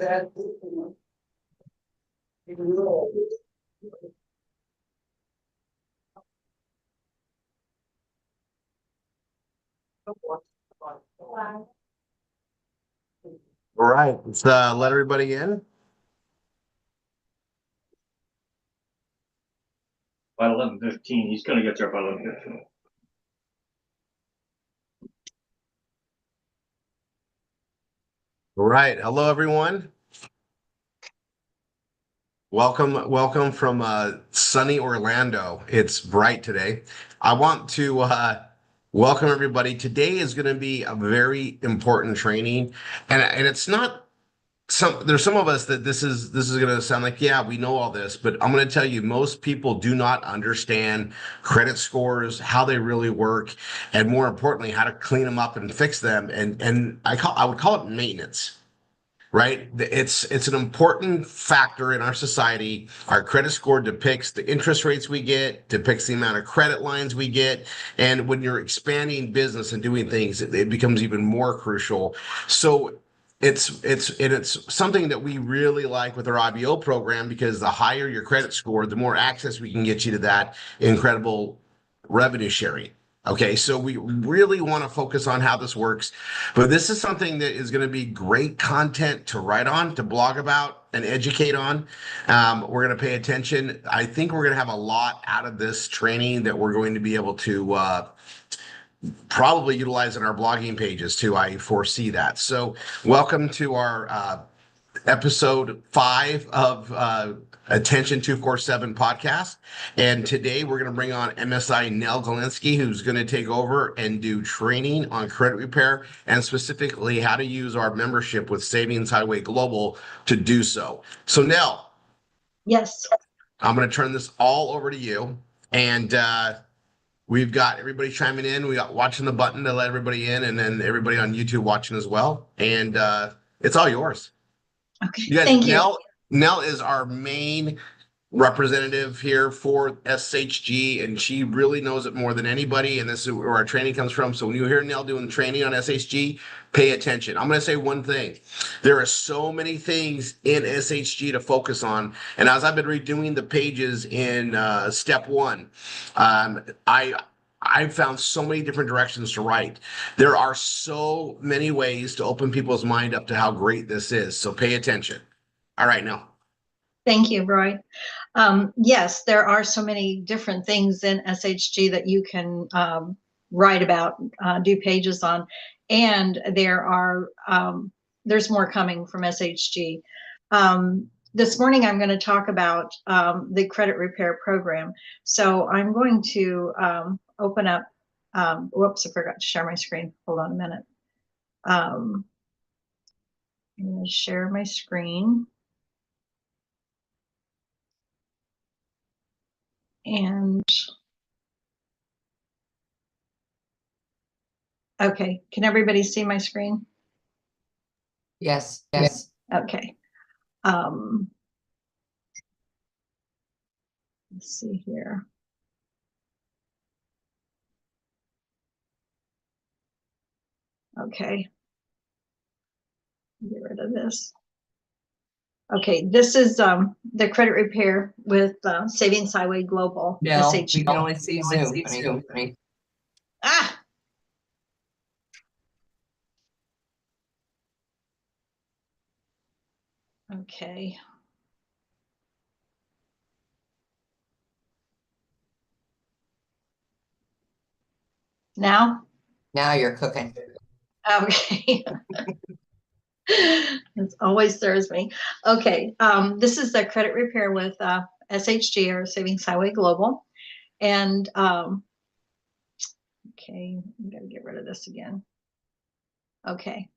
All right, let's let everybody in. By 11:15, he's going to get there by 11:15. All right, hello everyone. Welcome from sunny Orlando. It's bright today. I want to welcome everybody. Today is going to be a very important training, and it's not there's some of us that this is going to sound like, yeah, we know all this, but I'm going to tell you, most people do not understand credit scores, how they really work, and more importantly, how to clean them up and fix them. And I would call it maintenance. Right? It's an important factor in our society. Our credit score depicts the interest rates we get, depicts the amount of credit lines we get. And when you're expanding business and doing things, it becomes even more crucial. So it's something that we really like with our IBO program, because the higher your credit score, the more access we can get you to that incredible revenue sharing. Okay, so we really want to focus on how this works, but this is something that is going to be great content to write on, to blog about, and educate on. We're going to pay attention. I think we're going to have a lot out of this training that we're going to be able to probably utilize in our blogging pages too. I foresee that. So welcome to our episode 5 of Attention 247 podcast. And today we're going to bring on MSI Nell Galinsky, who's going to take over and do training on credit repair, and specifically how to use our membership with Savings Highway Global to do so. So Nell. Yes. I'm going to turn this all over to you. And we've got everybody chiming in. We got watching the button to let everybody in, and then everybody on YouTube watching as well. And it's all yours. Okay. You guys, Thank you. Nell is our main representative here for SHG, and she really knows it more than anybody. And this is where our training comes from. So when you hear Nell doing training on SHG, pay attention. I'm going to say one thing. There are so many things in SHG to focus on. And as I've been redoing the pages in step 1, I've found so many different directions to write. There are so many ways to open people's mind up to how great this is. So pay attention. All right, now. Thank you, Roy. Yes, there are so many different things in SHG that you can write about, do pages on, and there's more coming from SHG. This morning, I'm going to talk about the credit repair program. So I'm going to open up. Whoops, I forgot to share my screen. Hold on a minute. I'm going to share my screen. And okay, can everybody see my screen? Yes. Okay. Let's see here. Okay. Get rid of this. Okay, this is the credit repair with Savings Highway Global. No, SHG. we can only see Zoom. Honey. Ah! Okay. Now You're cooking. Okay. It always throws me. Okay, this is the credit repair with SHG, or Savings Highway Global. And okay, I'm gonna get rid of this again. Okay.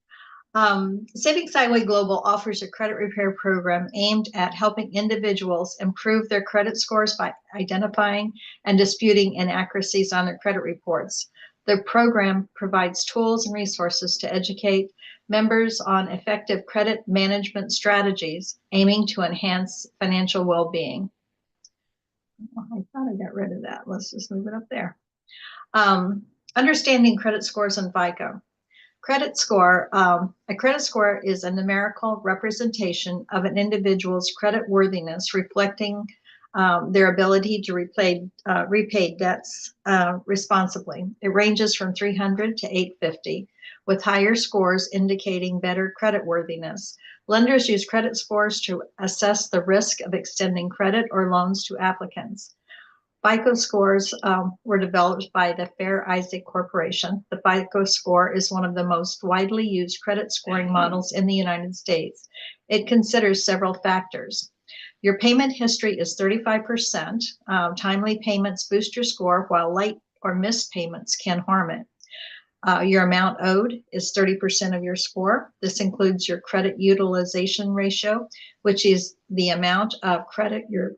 Savings Highway Global offers a credit repair program aimed at helping individuals improve their credit scores by identifying and disputing inaccuracies on their credit reports. The program provides tools and resources to educate members on effective credit management strategies aiming to enhance financial well-being. I thought I got rid of that. Let's just move it up there. Understanding credit scores and FICO. Credit score. A credit score is a numerical representation of an individual's credit worthiness, reflecting their ability to repay debts responsibly. It ranges from 300 to 850, with higher scores indicating better credit worthiness. Lenders use credit scores to assess the risk of extending credit or loans to applicants. FICO scores were developed by the Fair Isaac Corporation. The FICO score is one of the most widely used credit scoring models in the United States. It considers several factors. Your payment history is 35%. Timely payments boost your score, while late or missed payments can harm it. Your amount owed is 30% of your score. This includes your credit utilization ratio, which is the amount of credit you're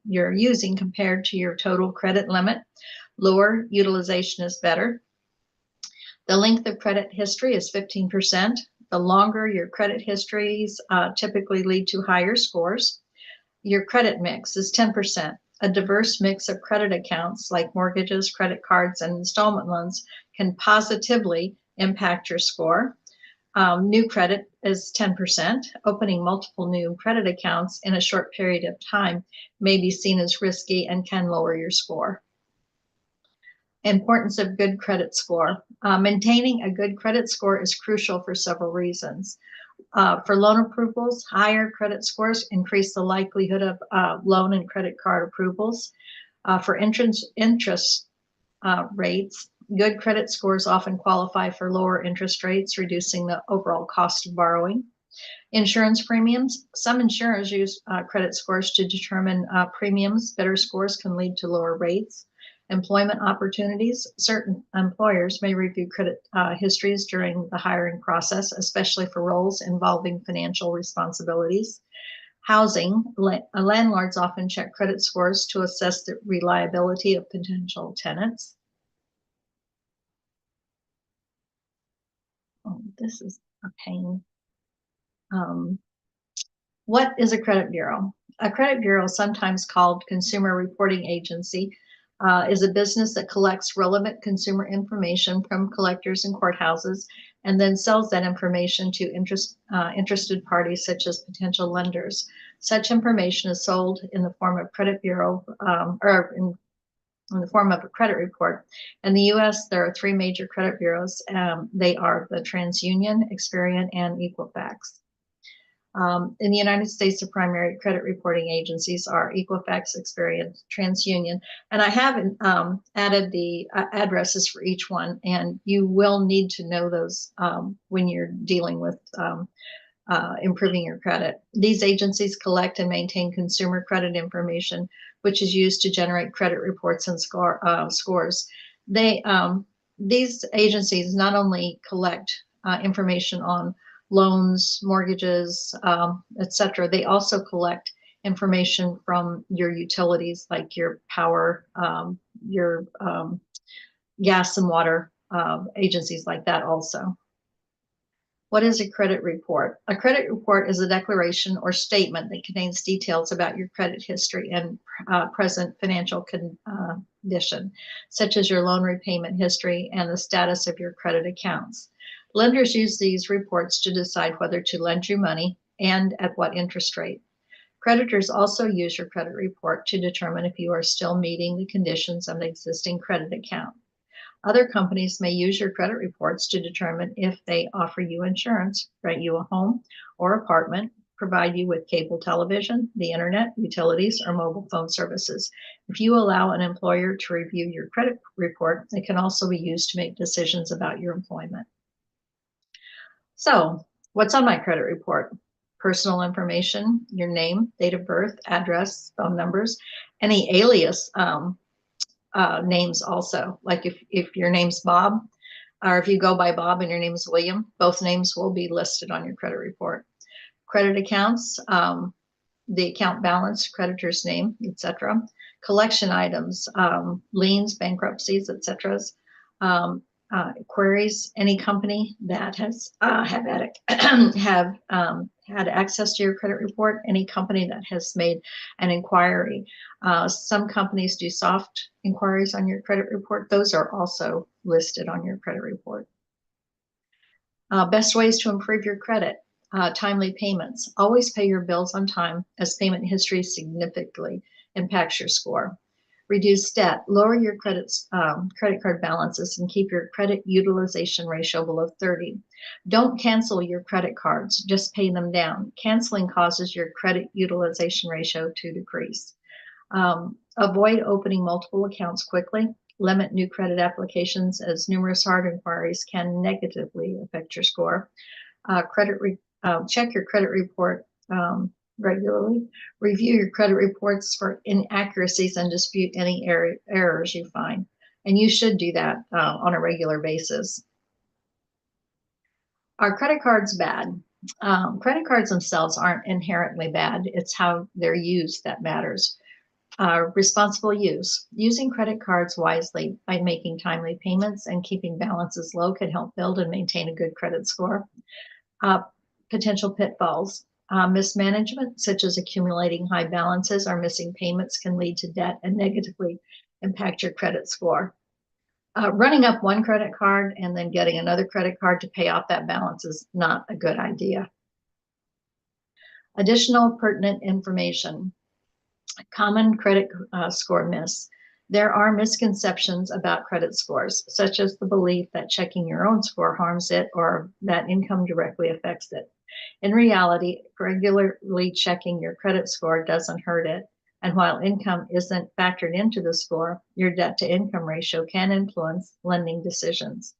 using compared to your total credit limit. Lower utilization is better. The length of credit history is 15%. The longer your credit histories typically lead to higher scores. Your credit mix is 10%. A diverse mix of credit accounts like mortgages, credit cards, and installment loans can positively impact your score. New credit is 10%. Opening multiple new credit accounts in a short period of time may be seen as risky and can lower your score. Importance of good credit score. Maintaining a good credit score is crucial for several reasons. For loan approvals, higher credit scores increase the likelihood of loan and credit card approvals. For interest rates, good credit scores often qualify for lower interest rates, reducing the overall cost of borrowing. Insurance premiums. Some insurers use credit scores to determine premiums. Better scores can lead to lower rates. Employment opportunities. Certain employers may review credit histories during the hiring process, especially for roles involving financial responsibilities. Housing. Landlords often check credit scores to assess the reliability of potential tenants. Oh, this is a pain. What is a credit bureau? A credit bureau, sometimes called consumer reporting agency, is a business that collects relevant consumer information from collectors and courthouses and then sells that information to interested parties such as potential lenders. Such information is sold in the form of credit bureau or in the form of a credit report. In the U.S., there are three major credit bureaus. They are the TransUnion, Experian, and Equifax. In the United States, the primary credit reporting agencies are Equifax, Experian, TransUnion, and I haven't added the addresses for each one, and you will need to know those when you're dealing with improving your credit. These agencies collect and maintain consumer credit information, which is used to generate credit reports and scores. These agencies not only collect information on loans, mortgages, etc. They also collect information from your utilities, like your power, your gas and water agencies like that also. What is a credit report? A credit report is a declaration or statement that contains details about your credit history and present financial condition, such as your loan repayment history and the status of your credit accounts. Lenders use these reports to decide whether to lend you money and at what interest rate. Creditors also use your credit report to determine if you are still meeting the conditions of the existing credit account. Other companies may use your credit reports to determine if they offer you insurance, rent you a home or apartment, provide you with cable television, the internet, utilities, or mobile phone services. If you allow an employer to review your credit report, it can also be used to make decisions about your employment. So, what's on my credit report? Personal information, your name, date of birth, address, phone numbers, any alias names also. Like if your name's Bob, or if you go by Bob and your name is William, both names will be listed on your credit report. Credit accounts, the account balance, creditor's name, etc. Collection items, liens, bankruptcies, etc. Queries, any company that has had access to your credit report, any company that has made an inquiry. Some companies do soft inquiries on your credit report. Those are also listed on your credit report. Best ways to improve your credit. Timely payments. Always pay your bills on time, as payment history significantly impacts your score. Reduce debt. Lower your credit card balances and keep your credit utilization ratio below 30. Don't cancel your credit cards, just pay them down. Canceling causes your credit utilization ratio to decrease. Avoid opening multiple accounts quickly. Limit new credit applications, as numerous hard inquiries can negatively affect your score. Check your credit report regularly. Review your credit reports for inaccuracies and dispute any errors you find. And you should do that on a regular basis. Are credit cards bad? Credit cards themselves aren't inherently bad. It's how they're used that matters. Responsible use. Using credit cards wisely by making timely payments and keeping balances low can help build and maintain a good credit score. Potential pitfalls. Mismanagement, such as accumulating high balances or missing payments, can lead to debt and negatively impact your credit score. Running up one credit card and then getting another credit card to pay off that balance is not a good idea. Additional pertinent information. Common credit score myths. There are misconceptions about credit scores, such as the belief that checking your own score harms it or that income directly affects it. In reality, regularly checking your credit score doesn't hurt it. And while income isn't factored into the score, your debt to income ratio can influence lending decisions.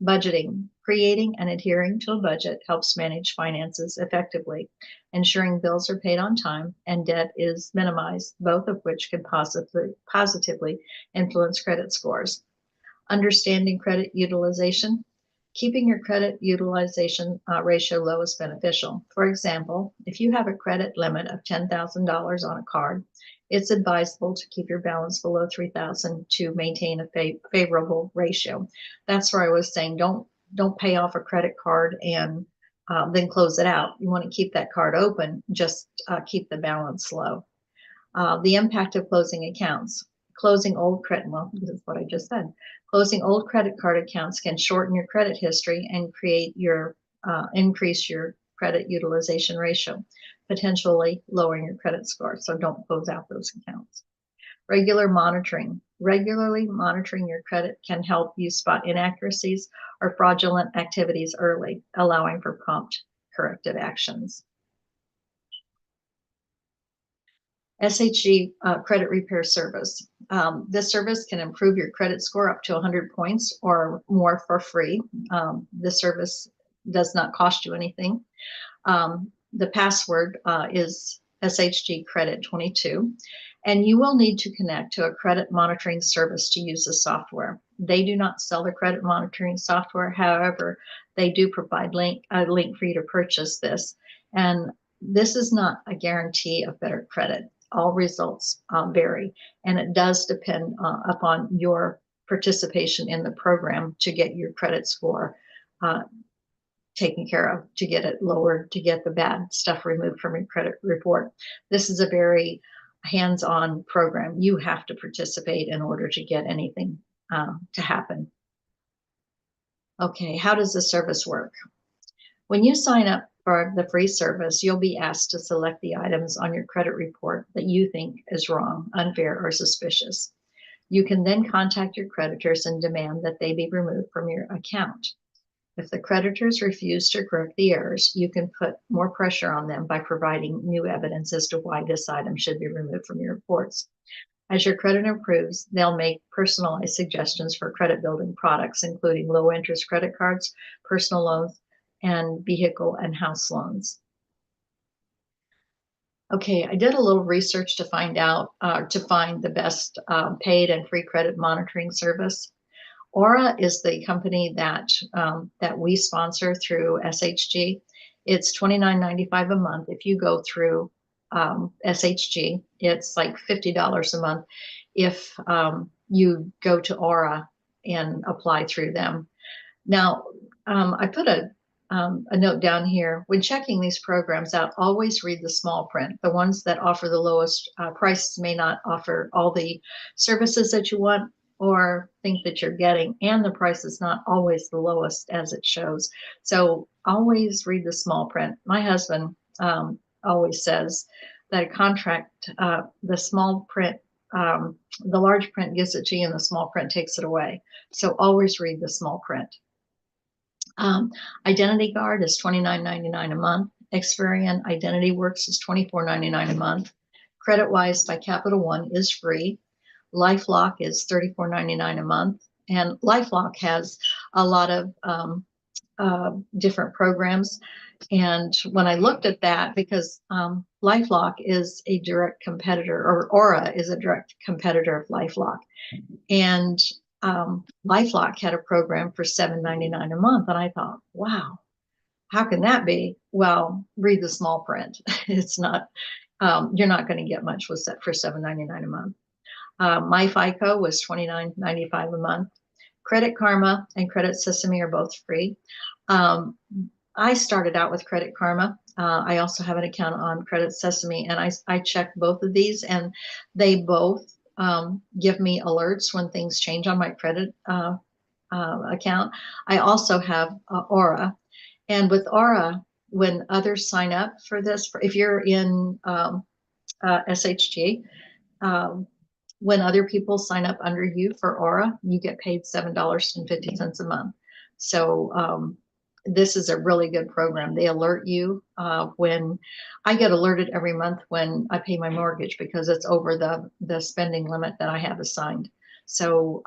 Budgeting. Creating and adhering to a budget helps manage finances effectively. Ensuring bills are paid on time and debt is minimized, both of which can positively influence credit scores. Understanding credit utilization. Keeping your credit utilization ratio low is beneficial. For example, if you have a credit limit of $10,000 on a card, it's advisable to keep your balance below $3,000 to maintain a favorable ratio. That's where I was saying don't pay off a credit card and then close it out. You want to keep that card open, just keep the balance low. The impact of closing accounts. Closing old credit, well, this is what I just said. Closing old credit card accounts can shorten your credit history and increase your credit utilization ratio, potentially lowering your credit score. So don't close out those accounts. Regular monitoring. Regularly monitoring your credit can help you spot inaccuracies or fraudulent activities early, allowing for prompt corrective actions. SHG credit repair service. This service can improve your credit score up to 100 points or more for free. This service does not cost you anything. The password is SHG Credit 22, and you will need to connect to a credit monitoring service to use the software. They do not sell the credit monitoring software. However, they do provide a link for you to purchase this. And this is not a guarantee of better credit. All results vary, and it does depend upon your participation in the program to get your credit score taken care of, to get it lowered, to get the bad stuff removed from your credit report. This is a very hands-on program. You have to participate in order to get anything to happen. Okay, how does the service work? When you sign up for the free service, you'll be asked to select the items on your credit report that you think is wrong, unfair, or suspicious. You can then contact your creditors and demand that they be removed from your account. If the creditors refuse to correct the errors, you can put more pressure on them by providing new evidence as to why this item should be removed from your reports. As your credit improves, they'll make personalized suggestions for credit building products, including low interest credit cards, personal loans, and vehicle and house loans. Okay, I did a little research to find the best paid and free credit monitoring service. Aura is the company that we sponsor through SHG. It's $29.95 a month. If you go through SHG, it's like $50 a month if you go to Aura and apply through them. Now, I put a note down here. When checking these programs out, always read the small print. The ones that offer the lowest prices may not offer all the services that you want, or think that you're getting, and the price is not always the lowest as it shows. So always read the small print. My husband always says that a contract, the small print, the large print gives it to you and the small print takes it away. So always read the small print. Identity Guard is $29.99 a month. Experian Identity Works is $24.99 a month. CreditWise by Capital One is free. LifeLock is $34.99 a month. And LifeLock has a lot of different programs. And when I looked at that, because LifeLock is a direct competitor, or Aura is a direct competitor of LifeLock. And LifeLock had a program for $7.99 a month. And I thought, wow, how can that be? Well, read the small print. It's not, you're not going to get much with that for $7.99 a month. My FICO was $29.95 a month. Credit Karma and Credit Sesame are both free. I started out with Credit Karma. I also have an account on Credit Sesame, and I checked both of these, and they both give me alerts when things change on my credit account. I also have Aura, and with Aura, when others sign up for this, if you're in SHG, when other people sign up under you for Aura, you get paid $7.50 a month. So this is a really good program. They alert you when I get alerted every month when I pay my mortgage, because it's over the spending limit that I have assigned. So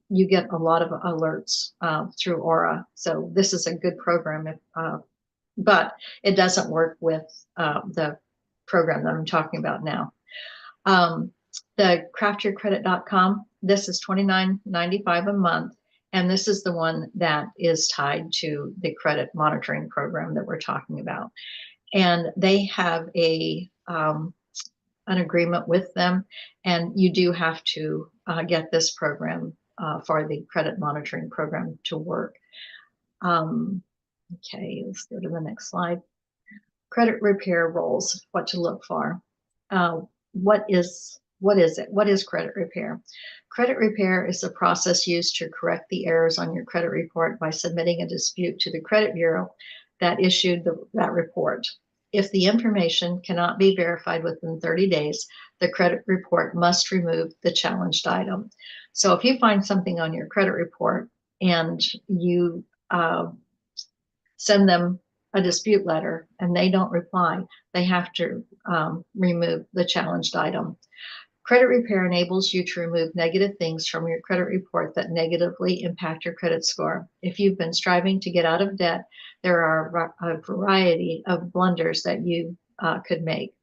you get a lot of alerts through Aura. So this is a good program, but it doesn't work with the program that I'm talking about now. The craftyourcredit.com, this is $29.95 a month. And this is the one that is tied to the credit monitoring program that we're talking about. And they have an agreement with them. And you do have to get this program for the credit monitoring program to work. Okay, let's go to the next slide. Credit repair roles, what to look for. What is it? What is credit repair? Credit repair is a process used to correct the errors on your credit report by submitting a dispute to the credit bureau that issued that report. If the information cannot be verified within 30 days, the credit report must remove the challenged item. So if you find something on your credit report and you send them a dispute letter and they don't reply, they have to remove the challenged item. Credit repair enables you to remove negative things from your credit report that negatively impact your credit score. If you've been striving to get out of debt, there are a variety of blunders that you could make.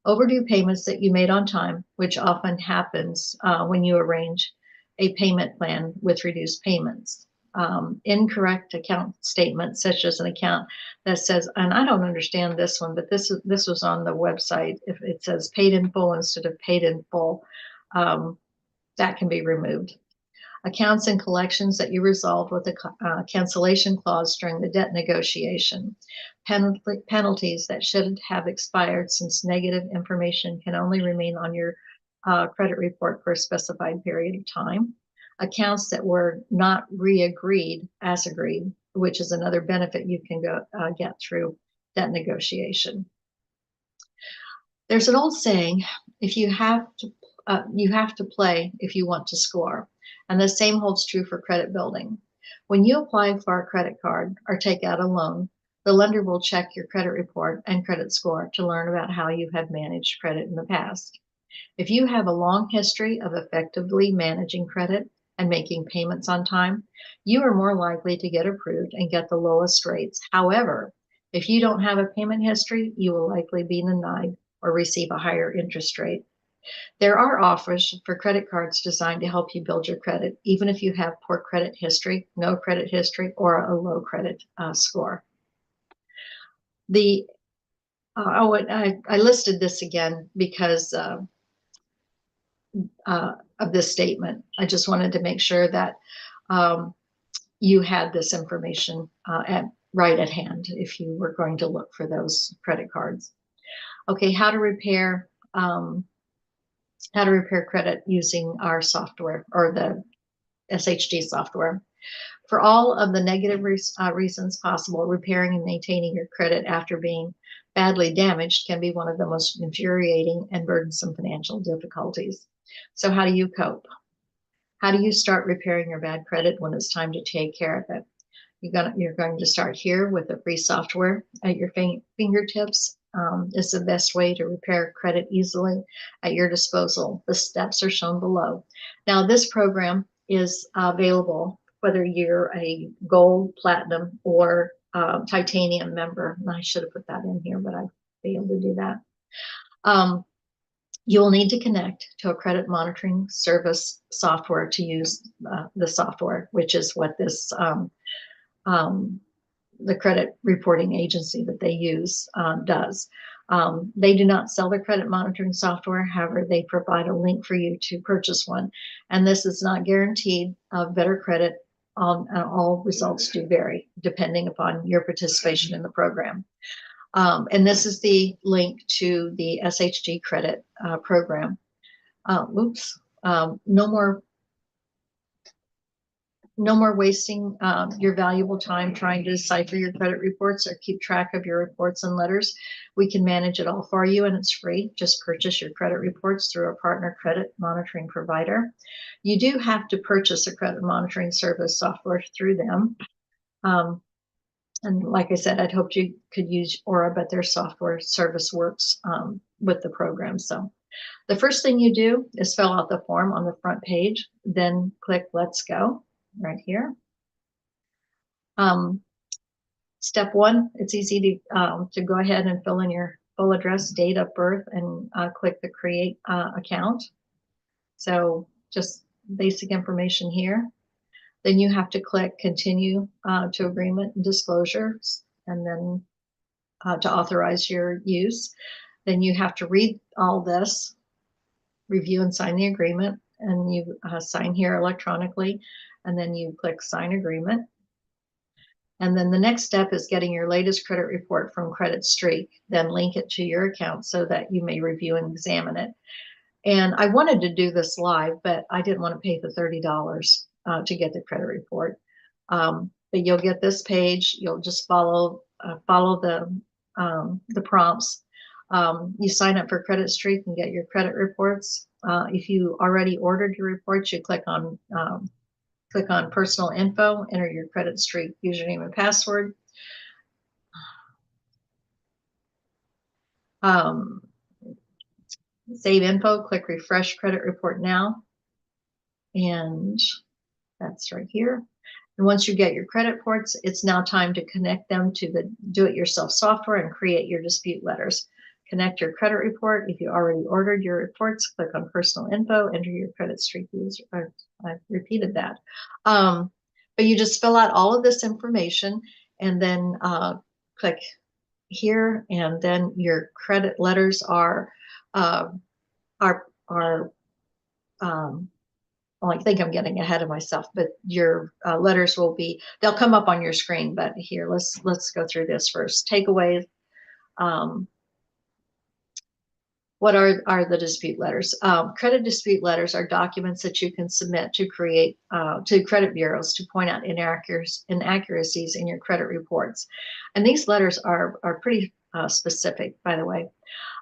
Overdue payments that you made on time, which often happens when you arrange a payment plan with reduced payments. Incorrect account statements, such as an account that says, and I don't understand this one, but this was on the website. If it says paid in full instead of paid in full, that can be removed. Accounts and collections that you resolved with a cancellation clause during the debt negotiation. Penalties that should have expired, since negative information can only remain on your credit report for a specified period of time. Accounts that were not re-agreed as agreed, which is another benefit you can get through debt negotiation. There's an old saying, if you have to play if you want to score. And the same holds true for credit building. When you apply for a credit card or take out a loan, the lender will check your credit report and credit score to learn about how you have managed credit in the past. If you have a long history of effectively managing credit and making payments on time, you are more likely to get approved and get the lowest rates. However, if you don't have a payment history, you will likely be denied or receive a higher interest rate. There are offers for credit cards designed to help you build your credit, even if you have poor credit history, no credit history, or a low credit score. I listed this again because of this statement. I just wanted to make sure that you had this information right at hand if you were going to look for those credit cards. Okay, how to repair how to repair credit using our software or the SHG software. For all of the negative reasons possible, repairing and maintaining your credit after being badly damaged can be one of the most infuriating and burdensome financial difficulties. So how do you cope? How do you start repairing your bad credit when it's time to take care of it? You're going to start here with the free software at your fingertips. It's the best way to repair credit easily at your disposal. The steps are shown below. Now, this program is available whether you're a gold, platinum, or titanium member. And I should have put that in here, but I failed to do that. You will need to connect to a credit monitoring service software to use the software, which is what this the credit reporting agency that they use does. They do not sell their credit monitoring software. However, they provide a link for you to purchase one. And this is not guaranteed better credit. All results do vary depending upon your participation in the program. And this is the link to the SHG credit program. No more wasting your valuable time trying to decipher your credit reports or keep track of your reports and letters. We can manage it all for you, and it's free. Just purchase your credit reports through a partner credit monitoring provider. You do have to purchase a credit monitoring service software through them. And like I said, I'd hoped you could use Aura, but their software service works with the program. So the first thing you do is fill out the form on the front page, then click Let's Go right here. Step one, it's easy to go ahead and fill in your full address, date of birth, and click the Create Account. So just basic information here. Then you have to click Continue to Agreement and Disclosures, and then to authorize your use. Then you have to read all this, review and sign the agreement, and you sign here electronically, and then you click Sign Agreement. And then the next step is getting your latest credit report from Credit Streak, then link it to your account so that you may review and examine it. And I wanted to do this live, but I didn't want to pay the $30 to get the credit report. But you'll get this page. You'll just follow the prompts. You sign up for Credit Streak and get your credit reports. If you already ordered your reports, you click on Personal Info, enter your Credit Streak username and password. Save info, click Refresh Credit Report Now, and that's right here. And once you get your credit reports, it's now time to connect them to the do-it-yourself software and create your dispute letters. Connect your credit report. If you already ordered your reports, click on Personal Info, enter your Credit Streak user. I repeated that. But you just fill out all of this information and then click here, and then your credit letters are well, I think I'm getting ahead of myself, but your letters will be, they'll come up on your screen, but here, let's go through this first. Takeaways. What are the dispute letters? Credit dispute letters are documents that you can submit to create to credit bureaus to point out inaccuracies in your credit reports. And these letters are pretty specific, by the way.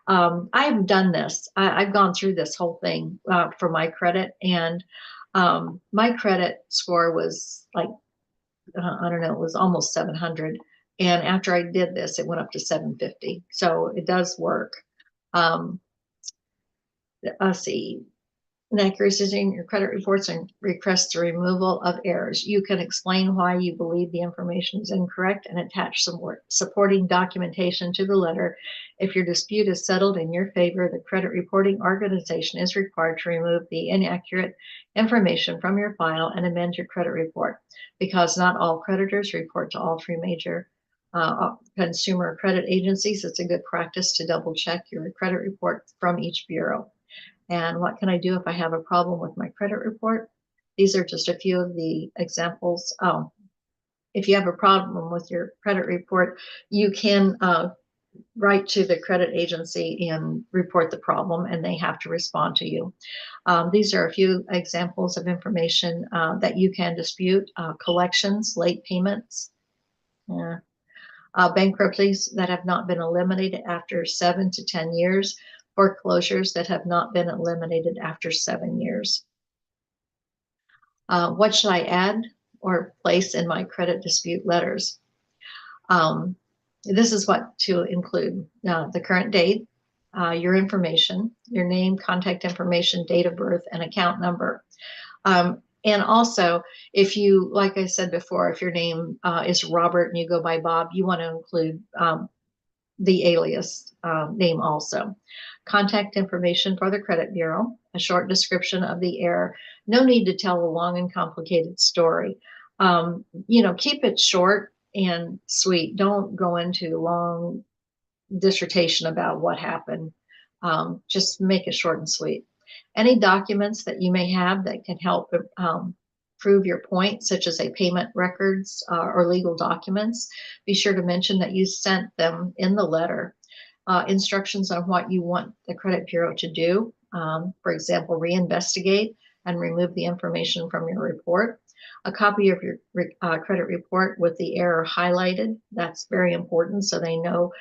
I've done this. I've gone through this whole thing for my credit, and my credit score was like, I don't know, it was almost 700. And after I did this, it went up to 750. So it does work. Let's see. Inaccuracies in your credit reports and request the removal of errors. You can explain why you believe the information is incorrect and attach some supporting documentation to the letter. If your dispute is settled in your favor, the credit reporting organization is required to remove the inaccurate information from your file and amend your credit report. Because not all creditors report to all three major consumer credit agencies, it's a good practice to double check your credit report from each bureau. And what can I do if I have a problem with my credit report? These are just a few of the examples. If you have a problem with your credit report, you can write to the credit agency and report the problem, and they have to respond to you. These are a few examples of information that you can dispute: collections, late payments, bankruptcies that have not been eliminated after 7 to 10 years, foreclosures that have not been eliminated after 7 years. What should I add or place in my credit dispute letters? This is what to include: the current date, your information, your name, contact information, date of birth, and account number. And also, if you, like I said before, if your name is Robert and you go by Bob, you want to include the alias name also. Contact information for the credit bureau, a short description of the error. No need to tell a long and complicated story. Keep it short and sweet. Don't go into long dissertation about what happened. Just make it short and sweet. Any documents that you may have that can help prove your point, such as a payment records or legal documents, be sure to mention that you sent them in the letter. Instructions on what you want the credit bureau to do, for example, reinvestigate and remove the information from your report. A copy of your credit report with the error highlighted. That's very important, so they know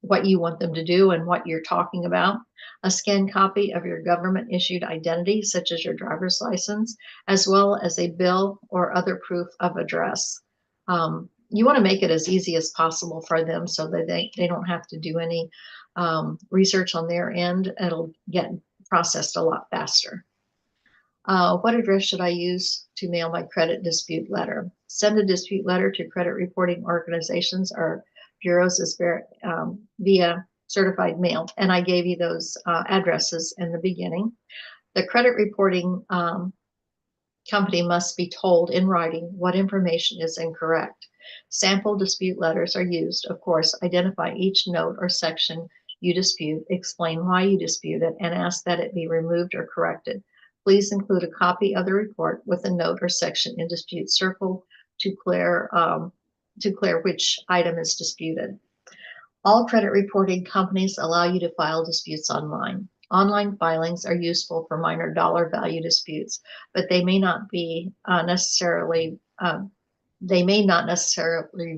what you want them to do and what you're talking about. A scanned copy of your government issued identity, such as your driver's license, as well as a bill or other proof of address. You want to make it as easy as possible for them so that they don't have to do any research on their end. It'll get processed a lot faster. What address should I use to mail my credit dispute letter? Send a dispute letter to credit reporting organizations or bureaus as via certified mail. And I gave you those addresses in the beginning. The credit reporting company must be told in writing what information is incorrect. Sample dispute letters are used. Of course, identify each note or section you dispute, explain why you dispute it, and ask that it be removed or corrected. Please include a copy of the report with a note or section in dispute circled to clear which item is disputed. All credit reporting companies allow you to file disputes online. Online filings are useful for minor dollar value disputes, but they may not necessarily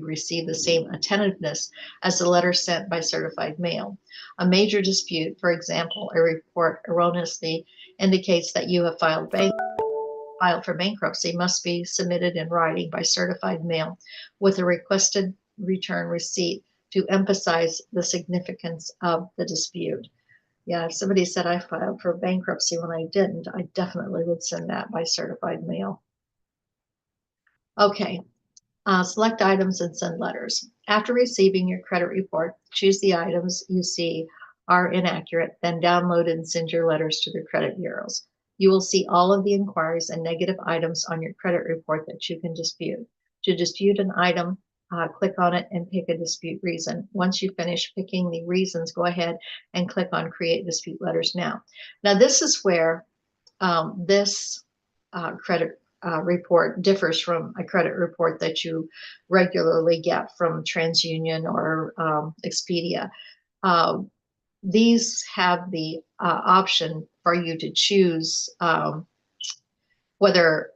receive the same attentiveness as the letter sent by certified mail. A major dispute, for example, a report erroneously indicates that you have filed for bankruptcy, must be submitted in writing by certified mail with a requested return receipt to emphasize the significance of the dispute. Yeah, if somebody said I filed for bankruptcy when I didn't, I definitely would send that by certified mail. Okay, select items and send letters. After receiving your credit report, choose the items you see are inaccurate, then download and send your letters to the credit bureaus. You will see all of the inquiries and negative items on your credit report that you can dispute. To dispute an item, click on it and pick a dispute reason. Once you finish picking the reasons, go ahead and click on Create Dispute Letters Now. Now, this is where this credit report differs from a credit report that you regularly get from TransUnion or Expedia. These have the option for you to choose whether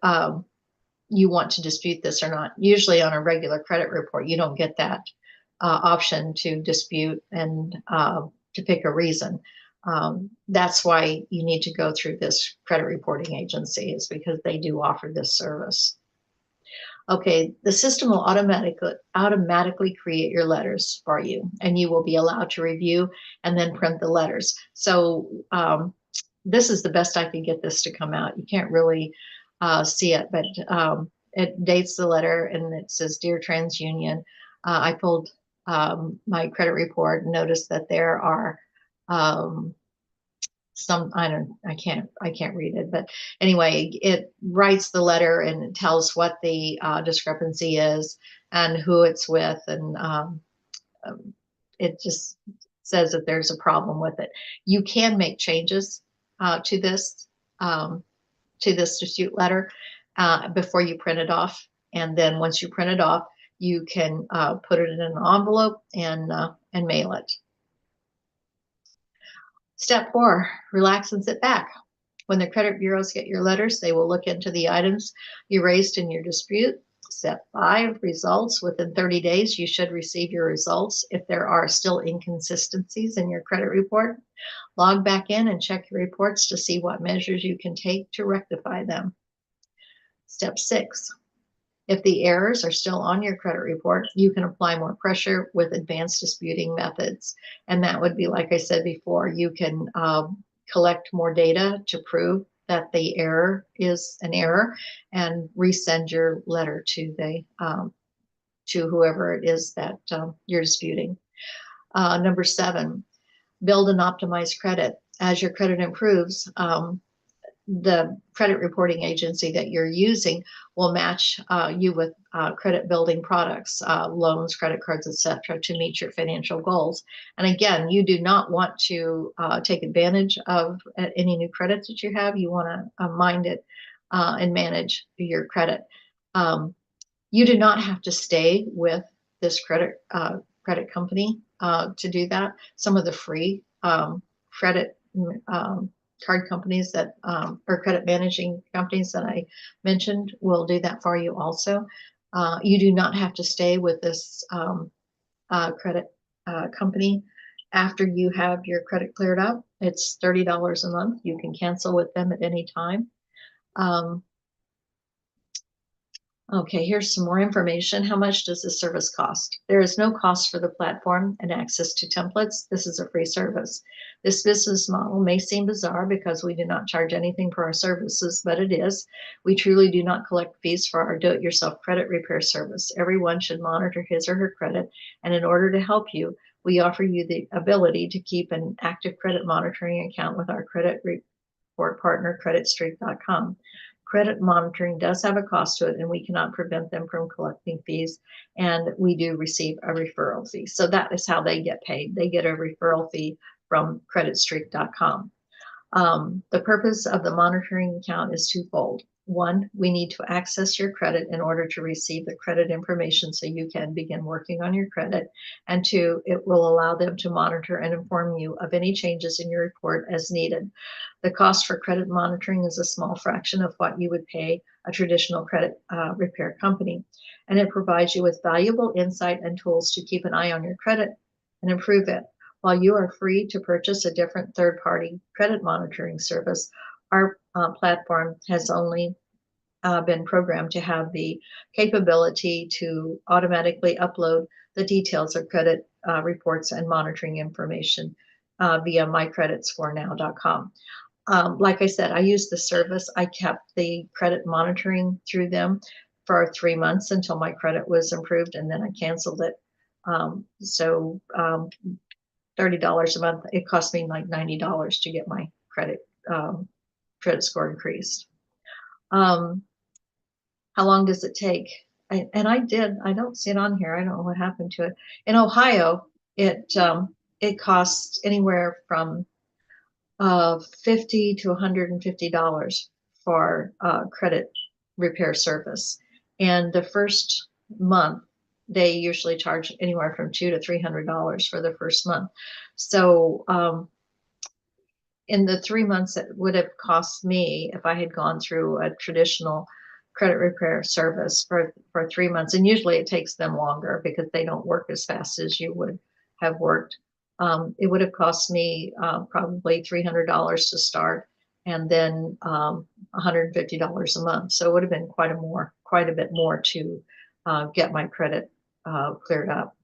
you want to dispute this or not. Usually on a regular credit report, you don't get that option to dispute and to pick a reason. That's why you need to go through this credit reporting agency, is because they do offer this service. Okay, the system will automatically create your letters for you, and you will be allowed to review and then print the letters. So this is the best I could get this to come out. You can't really see it, but it dates the letter and it says, Dear TransUnion. I pulled my credit report and noticed that there are I can't read it, but anyway, it writes the letter and it tells what the discrepancy is and who it's with, and it just says that there's a problem with it. You can make changes to this dispute letter before you print it off, and then once you print it off, you can put it in an envelope and mail it. Step 4, relax and sit back. When the credit bureaus get your letters, they will look into the items you raised in your dispute. Step 5, results. Within 30 days, you should receive your results. If there are still inconsistencies in your credit report, log back in and check your reports to see what measures you can take to rectify them. Step 6, if the errors are still on your credit report, you can apply more pressure with advanced disputing methods. And that would be, like I said before, you can collect more data to prove that the error is an error and resend your letter to the to whoever it is that you're disputing. Number 7, build and optimize credit. As your credit improves, the credit reporting agency that you're using will match you with credit building products, loans, credit cards, etc., to meet your financial goals. And again, you do not want to take advantage of any new credits that you have. You want to mind it and manage your credit. You do not have to stay with this credit company to do that. Some of the free credit card companies that or credit managing companies that I mentioned will do that for you also. You do not have to stay with this credit company after you have your credit cleared up. It's $30 a month. You can cancel with them at any time. Okay, here's some more information. How much does this service cost? There is no cost for the platform and access to templates. This is a free service. This business model may seem bizarre because we do not charge anything for our services, but it is. We truly do not collect fees for our do-it-yourself credit repair service. Everyone should monitor his or her credit, and in order to help you, we offer you the ability to keep an active credit monitoring account with our credit report partner, creditstreak.com. Credit monitoring does have a cost to it, and we cannot prevent them from collecting fees, and we do receive a referral fee. So that is how they get paid. They get a referral fee from creditstreak.com. The purpose of the monitoring account is twofold. 1, we need to access your credit in order to receive the credit information so you can begin working on your credit. And 2, it will allow them to monitor and inform you of any changes in your report as needed. The cost for credit monitoring is a small fraction of what you would pay a traditional credit repair company. And it provides you with valuable insight and tools to keep an eye on your credit and improve it. While you are free to purchase a different third-party credit monitoring service, our platform has only been programmed to have the capability to automatically upload the details of credit reports and monitoring information via mycreditscorenow.com. Like I said, I used the service. I kept the credit monitoring through them for 3 months until my credit was improved, and then I canceled it. $30 a month. It cost me like $90 to get my credit score increased. How long does it take? I don't see it on here. I don't know what happened to it. In Ohio, it costs anywhere from $50 to $150 for credit repair service. And the first month, they usually charge anywhere from $200 to $300 for the first month. So in the 3 months that would have cost me if I had gone through a traditional credit repair service for 3 months, and usually it takes them longer because they don't work as fast as you would have worked. It would have cost me probably $300 to start, and then $150 a month. So it would have been quite a bit more to get my credit cleared up.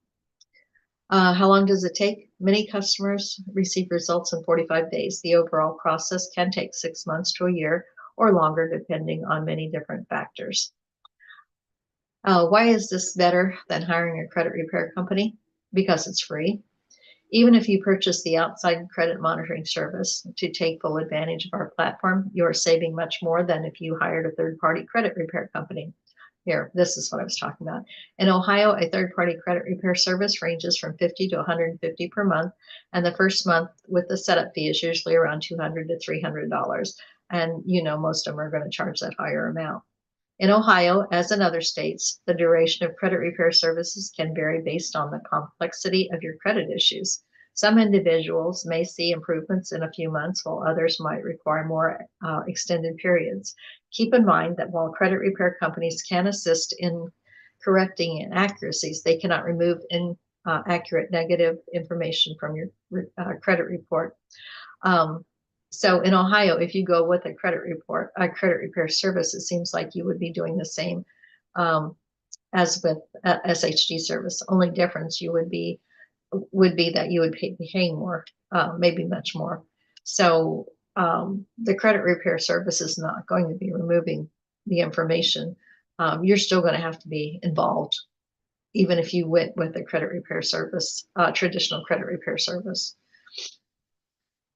How long does it take? Many customers receive results in 45 days. The overall process can take 6 months to a year or longer, depending on many different factors. Why is this better than hiring a credit repair company? Because it's free. Even if you purchase the outside credit monitoring service to take full advantage of our platform, you are saving much more than if you hired a third-party credit repair company. Here, this is what I was talking about. In Ohio, a third-party credit repair service ranges from $50 to $150 per month, and the first month with the setup fee is usually around $200 to $300. And most of them are going to charge that higher amount. In Ohio, as in other states, the duration of credit repair services can vary based on the complexity of your credit issues. Some individuals may see improvements in a few months, while others might require more extended periods. Keep in mind that while credit repair companies can assist in correcting inaccuracies, they cannot remove inaccurate negative information from your credit report. So in Ohio, if you go with a credit repair service, it seems like you would be doing the same as with SHG service. Only difference would be that you would be paying more, maybe much more. So the credit repair service is not going to be removing the information. You're still going to have to be involved, even if you went with a credit repair service, traditional credit repair service.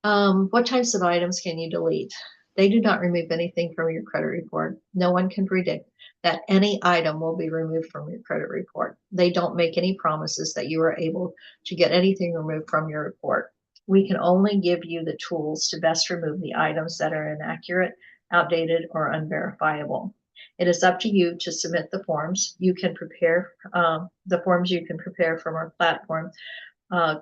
What types of items can you delete? They do not remove anything from your credit report. No one can predict that any item will be removed from your credit report. They don't make any promises that you are able to get anything removed from your report. We can only give you the tools to best remove the items that are inaccurate, outdated, or unverifiable. It is up to you to submit the forms. You can prepare the forms you can prepare from our platform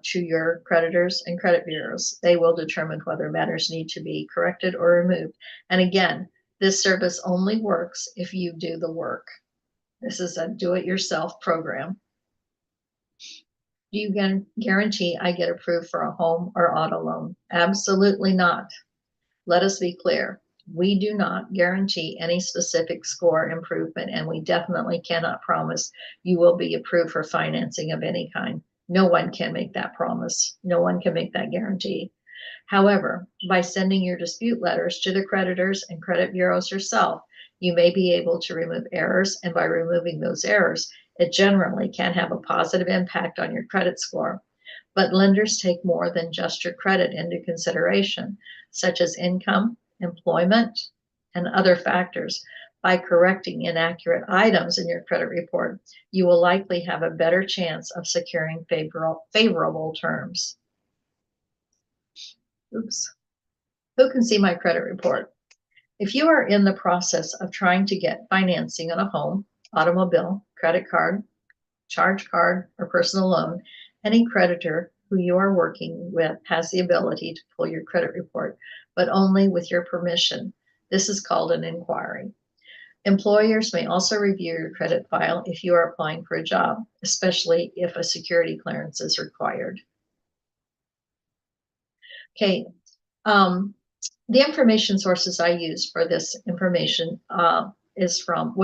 to your creditors and credit bureaus. They will determine whether matters need to be corrected or removed. And again, this service only works if you do the work. This is a do-it-yourself program. Do you guarantee I get approved for a home or auto loan? Absolutely not. Let us be clear. We do not guarantee any specific score improvement, and we definitely cannot promise you will be approved for financing of any kind. No one can make that promise. No one can make that guarantee. However, by sending your dispute letters to the creditors and credit bureaus yourself, you may be able to remove errors, and by removing those errors, it generally can have a positive impact on your credit score. But lenders take more than just your credit into consideration, such as income, employment, and other factors. By correcting inaccurate items in your credit report, you will likely have a better chance of securing favorable terms. Oops. Who can see my credit report? If you are in the process of trying to get financing on a home, automobile, credit card, charge card, or personal loan, any creditor who you are working with has the ability to pull your credit report, but only with your permission. This is called an inquiry. Employers may also review your credit file if you are applying for a job, especially if a security clearance is required. Okay, the information sources I used for this information was from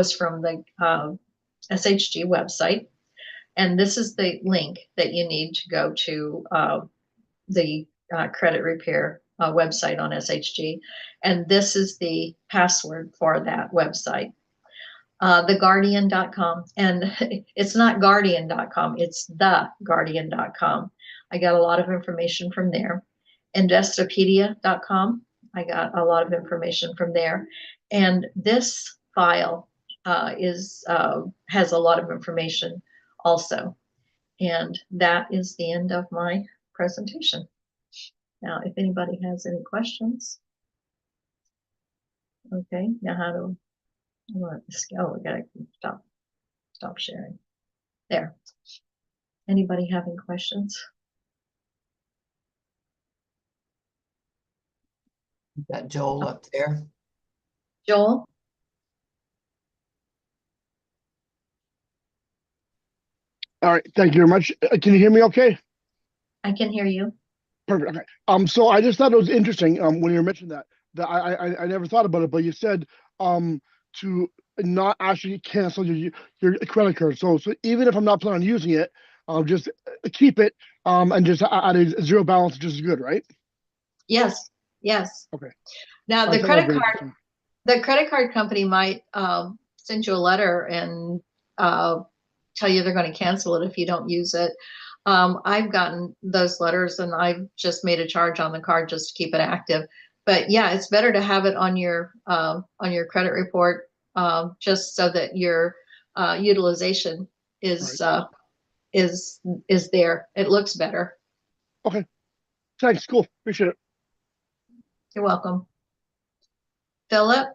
the SHG website. And this is the link that you need to go to the credit repair website on SHG. And this is the password for that website. TheGuardian.com. And it's not Guardian.com, it's TheGuardian.com. I got a lot of information from there. Investopedia.com. I got a lot of information from there. And this file has a lot of information also. And that is the end of my presentation. Now, if anybody has any questions. Okay, now how do I want this go? We gotta stop sharing. There. Anybody having questions? We've got Joel up there. Joel? All right, thank you very much. Can you hear me okay? I can hear you. Perfect. Okay. So I just thought it was interesting when you mentioned that I never thought about it, but you said to not actually cancel your credit card. So even if I'm not planning on using it, just keep it and just add a zero balance, just as good, right? Yes. Yes. Okay. Now I the thought that was credit very card, interesting. the credit card company might send you a letter and tell you they're going to cancel it if you don't use it. I've gotten those letters and I've just made a charge on the card just to keep it active. But yeah, it's better to have it on your credit report just so that your utilization is Right. is there. It looks better. Okay. Thanks. Cool. Appreciate it. You're welcome. Philip?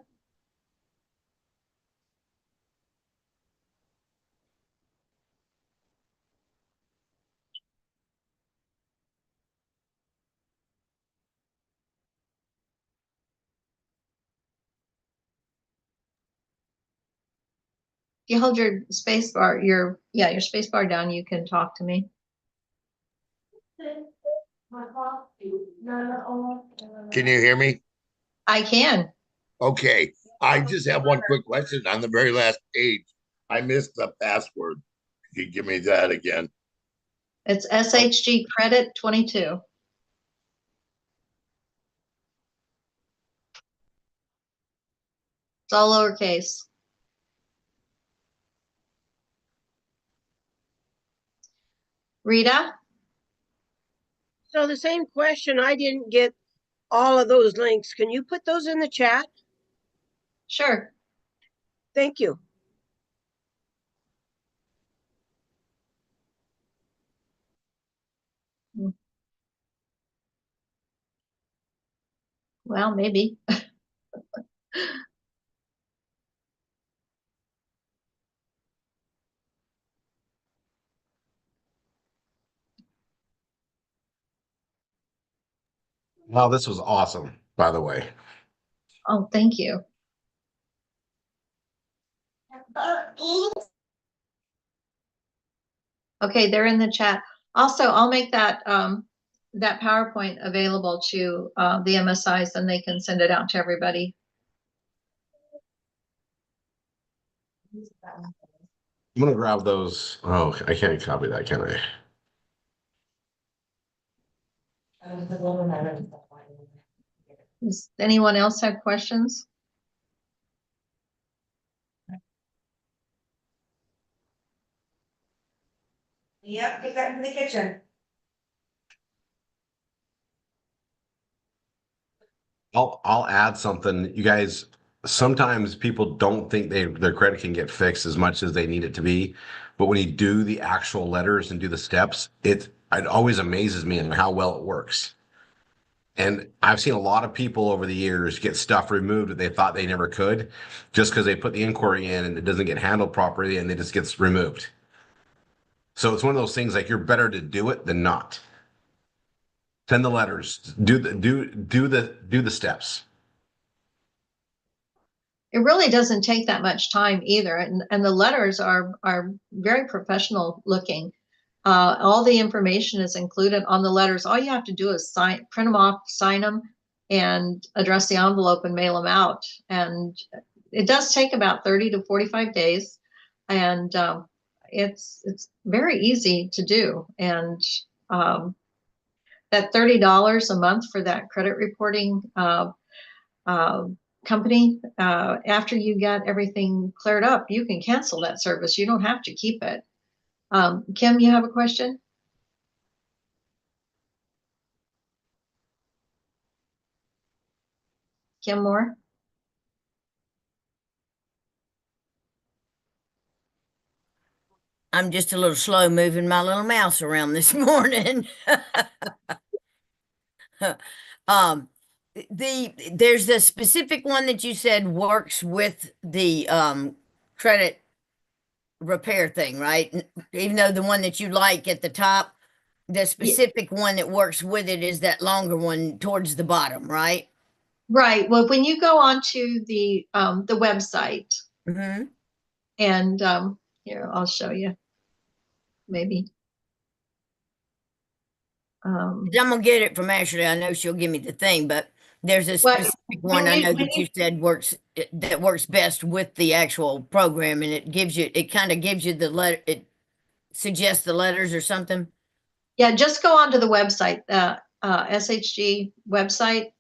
you hold your space bar, your space bar down, you can talk to me. Can you hear me? I can. Okay. I just have one quick question on the very last page. I missed the password. Could you give me that again? It's SHG credit 22. It's all lowercase. Rita? So the same question, I didn't get all of those links. Can you put those in the chat? Sure. Thank you. Well, maybe. Wow, this was awesome, by the way. Oh, thank you. Okay, they're in the chat. Also, I'll make that that PowerPoint available to the MSIs, and they can send it out to everybody. I'm gonna grab those. Oh, I can't copy that, can I? Does anyone else have questions? Yep, get that in the kitchen. I'll add something. You guys, sometimes people don't think their credit can get fixed as much as they need it to be. But when you do the actual letters and do the steps, it always amazes me on how well it works. And I've seen a lot of people over the years get stuff removed that they thought they never could just because they put the inquiry in and it doesn't get handled properly and it just gets removed. So it's one of those things like you're better to do it than not. Send the letters, do the steps. It really doesn't take that much time either, and the letters are very professional looking. All the information is included on the letters. All you have to do is print them off, sign them, and address the envelope and mail them out. And it does take about 30 to 45 days, and it's very easy to do. And that $30 a month for that credit reporting company, after you get everything cleared up, you can cancel that service. You don't have to keep it. Kim, you have a question? Kim Moore? I'm just a little slow moving my little mouse around this morning. um, there's the specific one that you said works with the credit repair thing, right? Even though the one that you like at the top, the specific one that works with it is that longer one towards the bottom, right? Right. Well, when you go onto the website, Mm-hmm. and here, I'll show you, maybe. I'm gonna get it from Ashley. I know she'll give me the thing, but there's a Well, specific one I know that you said works that works best with the actual program, and it kind of gives you the letter. It suggests the letters or something. Yeah, just go onto the website, SHG website,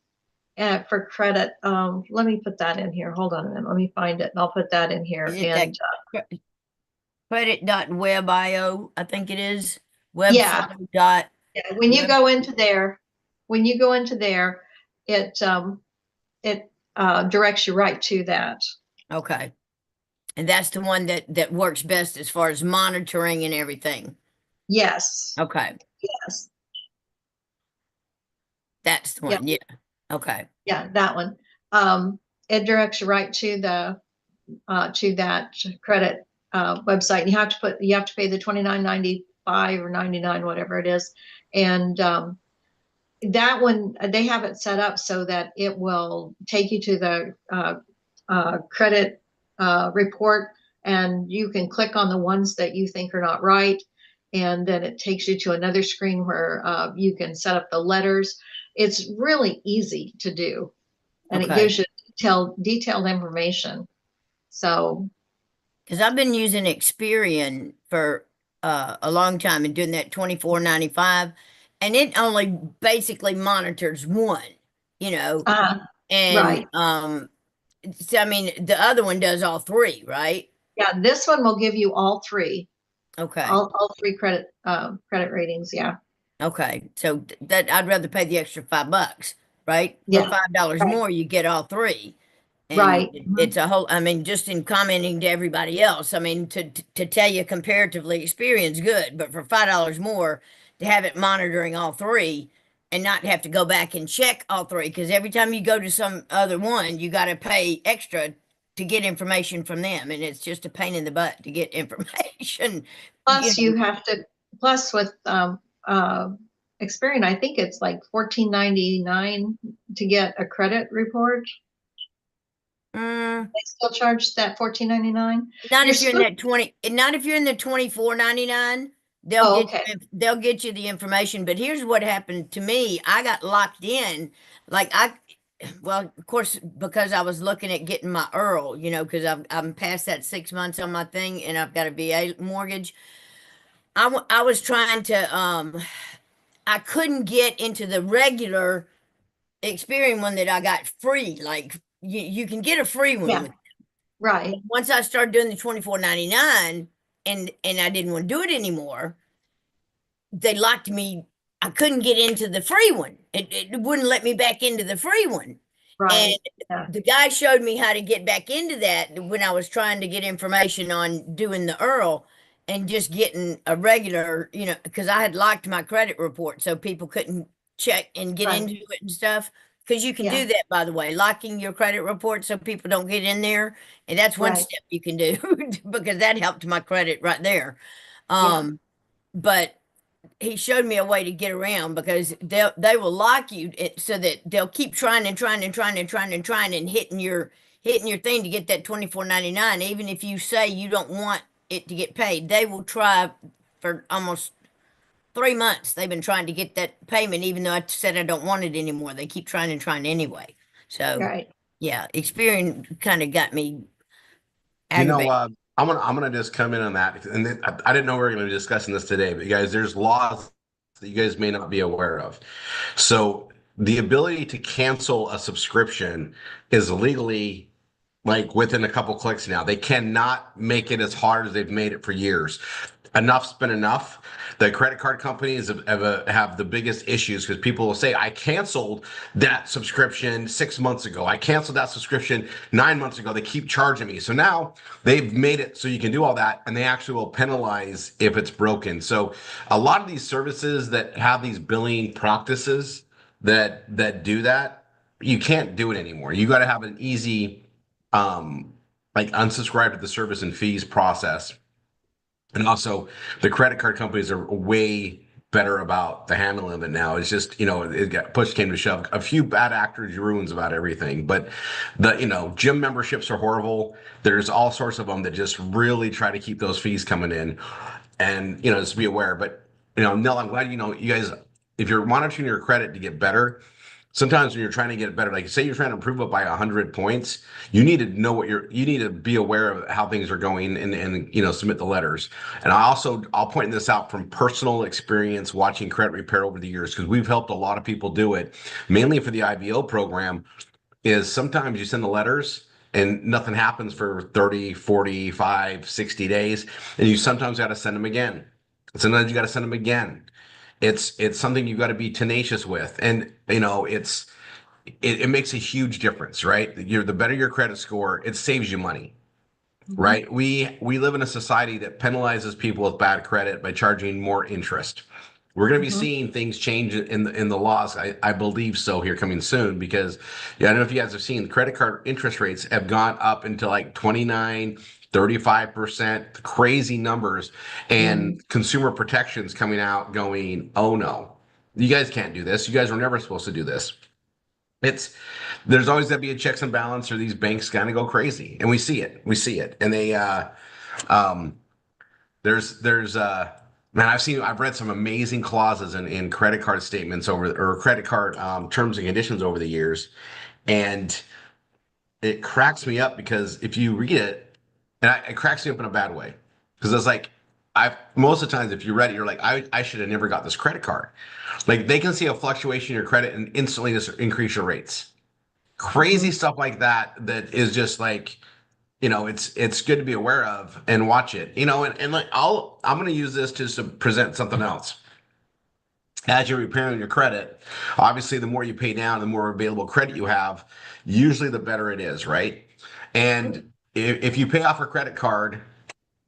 for credit. Let me put that in here. Hold on a minute. Let me find it, and I'll put that in here. Is it And that credit.webio? I think it is yeah, webflow dot. when you web- go into there, it directs you right to that. Okay, and that's the one that works best as far as monitoring and everything. Yes. Okay, Yes. that's the Yeah. one. Yeah. Okay. Yeah, that one. It directs you right to the to that credit website. You have to pay the $29.95 or 99, whatever it is, and that one they have it set up so that it will take you to the credit report and you can click on the ones that you think are not right. And then it takes you to another screen where you can set up the letters. It's really easy to do, and it Okay. gives you detailed information. So, Because I've been using Experian for a long time and doing that 24.95, and it only basically monitors one, you know, and right. so, I mean the other one does all three, right? Yeah, this one will give you all three, Okay. all three credit ratings. Yeah. Okay. So that I'd rather pay the extra $5, right? For Yeah. $5 Right. more, you get all three. And Right. it's a whole, I mean, just in commenting to everybody else, I mean, to tell you comparatively experience good, but for $5 more to have it monitoring all three and not have to go back and check all three, because every time you go to some other one, you got to pay extra to get information from them, and it's just a pain in the butt to get information. Plus, You you have to. Plus, with Experian, I think it's like $14.99 to get a credit report. know, They still charge that $14.99. not You're if you're in supposed. that 20, not if you're in the 24.99. They'll Oh, get okay. they'll get you the information. But here's what happened to me. I got locked in. Like well, of course, because I was looking at getting my Earl, you know, because I'm past that 6 months on my thing and I've got a VA mortgage. I was trying to I couldn't get into the regular Experian one that I got free. Like you can get a free one Yeah. with. Right. Once I started doing the 24.99 and I didn't want to do it anymore, they locked me. I couldn't get into the free one. It wouldn't let me back into the free one. And Right. Yeah. the guy showed me how to get back into that when I was trying to get information on doing the Earl and just getting a regular, you know, because I had locked my credit report so people couldn't check and get Right. into it and stuff. Because you can Yeah. do that, by the way, locking your credit report so people don't get in there. And that's one Right. step you can do because that helped my credit right there. Yeah. But he showed me a way to get around because they will lock you so that they'll keep trying and trying and trying and trying and trying and hitting your thing to get that 24.99. Even if you say you don't want it to get paid, they will try for almost 3 months. They've been trying to get that payment, even though I said I don't want it anymore. They keep trying and trying anyway. So Right. yeah, Experian kind of got me You know, aggravated. I'm gonna just come in on that, and I didn't know we were gonna be discussing this today, but you guys, there's laws that you guys may not be aware of. So the ability to cancel a subscription is legally like within a couple clicks now. They cannot make it as hard as they've made it for years. Enough's been enough. The credit card companies have the biggest issues because people will say, I canceled that subscription 6 months ago. I canceled that subscription 9 months ago. They keep charging me. So now they've made it so you can do all that and they actually will penalize if it's broken. So a lot of these services that have these billing practices that do that, you can't do it anymore. You got to have an easy like unsubscribe to the service and fees process. And also, the credit card companies are way better about the handling of it now. It's just, it got push came to shove. A few bad actors ruins about everything. But gym memberships are horrible. There's all sorts of them that just really try to keep those fees coming in. And, just be aware. But, Nell, I'm glad, you guys, if you're monitoring your credit to get better, sometimes when you're trying to get it better, like say you're trying to improve it by 100 points, you need to know you need to be aware of how things are going and submit the letters. And I'll point this out from personal experience watching credit repair over the years, because we've helped a lot of people do it, mainly for the IVO program, is sometimes you send the letters and nothing happens for 30, 45, 60 days. And you sometimes got to send them again. Sometimes you got to send them again. It's something you got to be tenacious with, and it makes a huge difference, right? The better your credit score, it saves you money, right? We live in a society that penalizes people with bad credit by charging more interest. We're going to be seeing things change in the laws. I believe so here coming soon, because I don't know if you guys have seen credit card interest rates have gone up into like 29, 35%, crazy numbers, and consumer protections coming out going, oh no, you guys can't do this. You guys were never supposed to do this. It's there's always got to be a checks and balance, or these banks kind of go crazy, and we see it, and they um, there's man, I've read some amazing clauses in credit card statements over or credit card terms and conditions over the years, and it cracks me up because if you read it, it cracks me up in a bad way because it's like I most of the times if you read it, you're like I should have never got this credit card. Like they can see a fluctuation in your credit and instantly just increase your rates. Crazy Mhm. stuff like that that is just like it's good to be aware of and watch it. And like I'm going to use this to present something else. As you're repairing your credit, obviously the more you pay down, the more available credit you have, usually the better it is, right? And if you pay off a credit card,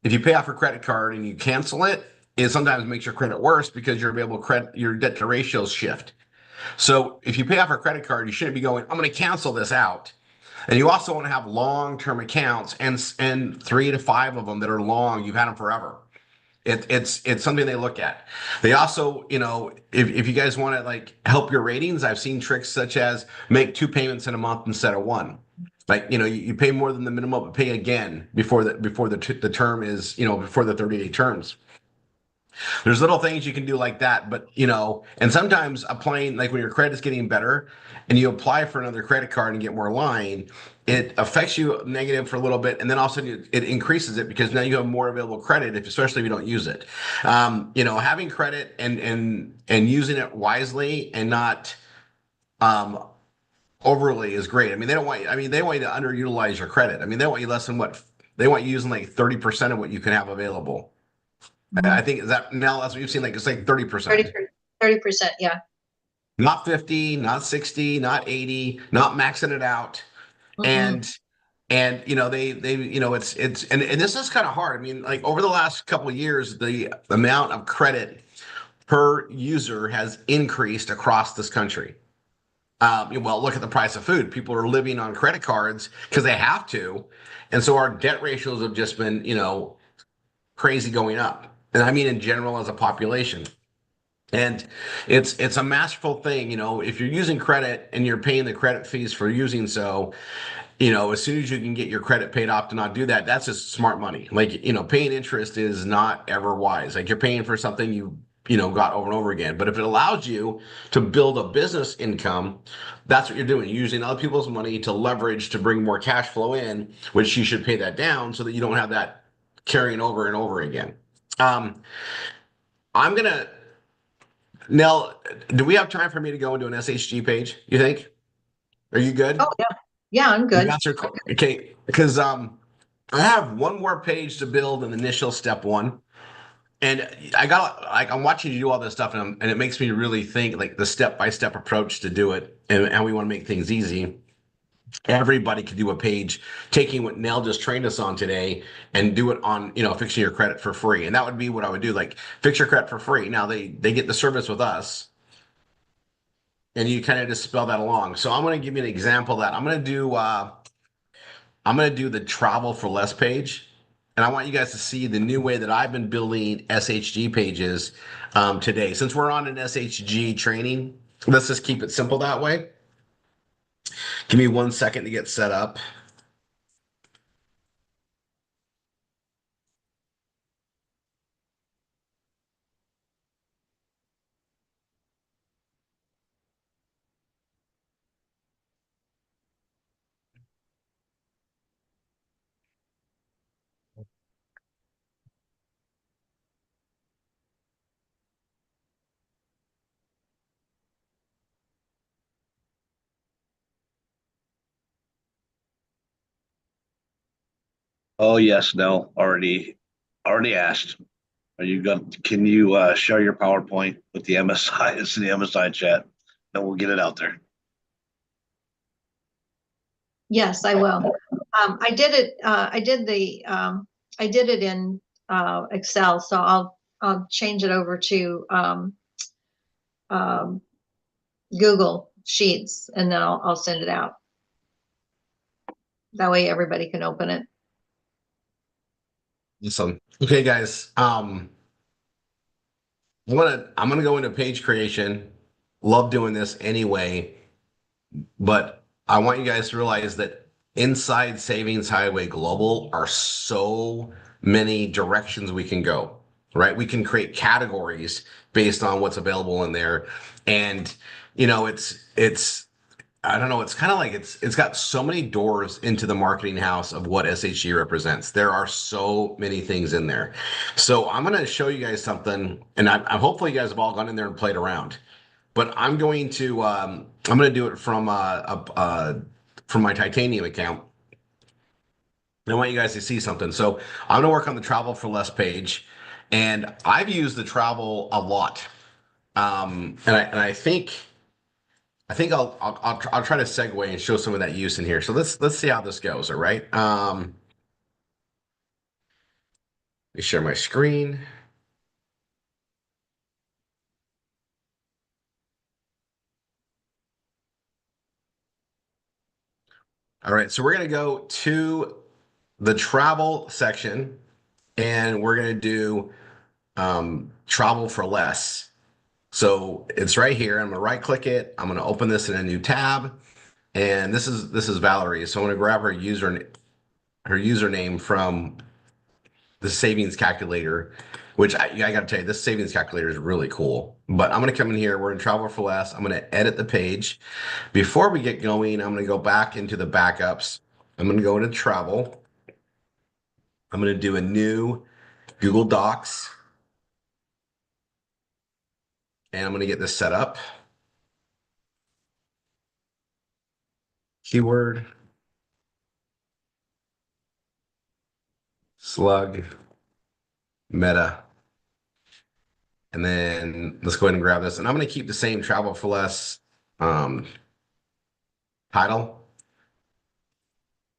if you pay off a credit card and you cancel it, it sometimes makes your credit worse because your available credit, your debt to ratios shift. So if you pay off a credit card, you shouldn't be going, I'm going to cancel this out. And you also want to have long-term accounts and 3 to 5 of them that are long. You've had them forever. It's something they look at. They also, if you guys want to like help your ratings, I've seen tricks such as make 2 payments in a month instead of one. Like, you pay more than the minimum, but pay again before the term is, before the 30-day terms. There's little things you can do like that, but and sometimes applying like when your credit's getting better and you apply for another credit card and get more line, it affects you negative for a little bit, and then all of a sudden it increases it because now you have more available credit, especially if you don't use it. Having credit and using it wisely and not um, overly is great. I mean, they want you to underutilize your credit. I mean, they want you less than what they want you using like 30% of what you can have available. I Mhm. think is that now that's what you've seen. Like it's like 30%, 30%, yeah. not 50, not 60, not 80, not maxing it out. Mm-mm. And they and this is kind of hard. I mean, like over the last couple of years, the amount of credit per user has increased across this country. Well, look at the price of food. People are living on credit cards because they have to, and so our debt ratios have just been crazy going up. And I mean in general as a population. And it's a masterful thing, if you're using credit and you're paying the credit fees for using so, as soon as you can get your credit paid off to not do that, that's just smart money. Like, paying interest is not ever wise. Like you're paying for something got over and over again. But if it allows you to build a business income, that's what you're doing. You're using other people's money to leverage to bring more cash flow in, which you should pay that down so that you don't have that carrying over and over again. Um, I'm gonna Nell, do we have time for me to go into an SHG page? You think? Are you Oh, good? yeah. Yeah, I'm You good. answered, okay, because I have one more page to build an initial step one, and I got like I'm watching you do all this stuff, and it makes me really think like the step by step approach to do it, and how we want to make things easy. Everybody could do a page taking what Nell just trained us on today and do it on fixing your credit for free, and that would be what I would do, like fix your credit for free. Now they get the service with us and you kind of just spell that along. So I'm going to give you an example of that I'm going to do the travel for less page, and I want you guys to see the new way that I've been building SHG pages today. Since we're on an SHG training, let's just keep it simple that way. Give me 1 second to get set up. Oh yes, no, already asked. Are you going? Can you share your PowerPoint with the MSI? It's in the MSI chat, and we'll get it out there. Yes, I will. I did it. I did it in Excel, so I'll change it over to um, Google Sheets, and then I'll send it out. That way, everybody can open it. Awesome. Okay, guys. I'm gonna go into page creation. Love doing this anyway, but I want you guys to realize that inside Savings Highway Global are so many directions we can go, right? We can create categories based on what's available in there. And, it's I don't know, it's kind of like it's got so many doors into the marketing house of what SHG represents. There are so many things in there. So I'm going to show you guys something, and I'm hopefully you guys have all gone in there and played around. But I'm going to do it from my titanium account. I want you guys to see something. So I'm going to work on the travel for less page, and I've used the travel a lot. And I think I'll try to segue and show some of that use in here. So let's see how this goes. All right. Let me share my screen. All right. So we're gonna go to the travel section, and we're gonna do travel for less. So it's right here. I'm gonna right click it. I'm gonna open this in a new tab, and this is Valerie. So I'm gonna grab her username from the savings calculator, which I got to tell you, this savings calculator is really cool. But I'm going to come in here. We're in travel for less. I'm going to edit the page. Before we get going, I'm going to go back into the backups. I'm going to go into travel. I'm going to do a new Google Docs. And I'm going to get this set up. Keyword. Slug. Meta. And then let's go ahead and grab this. And I'm going to keep the same travel for less title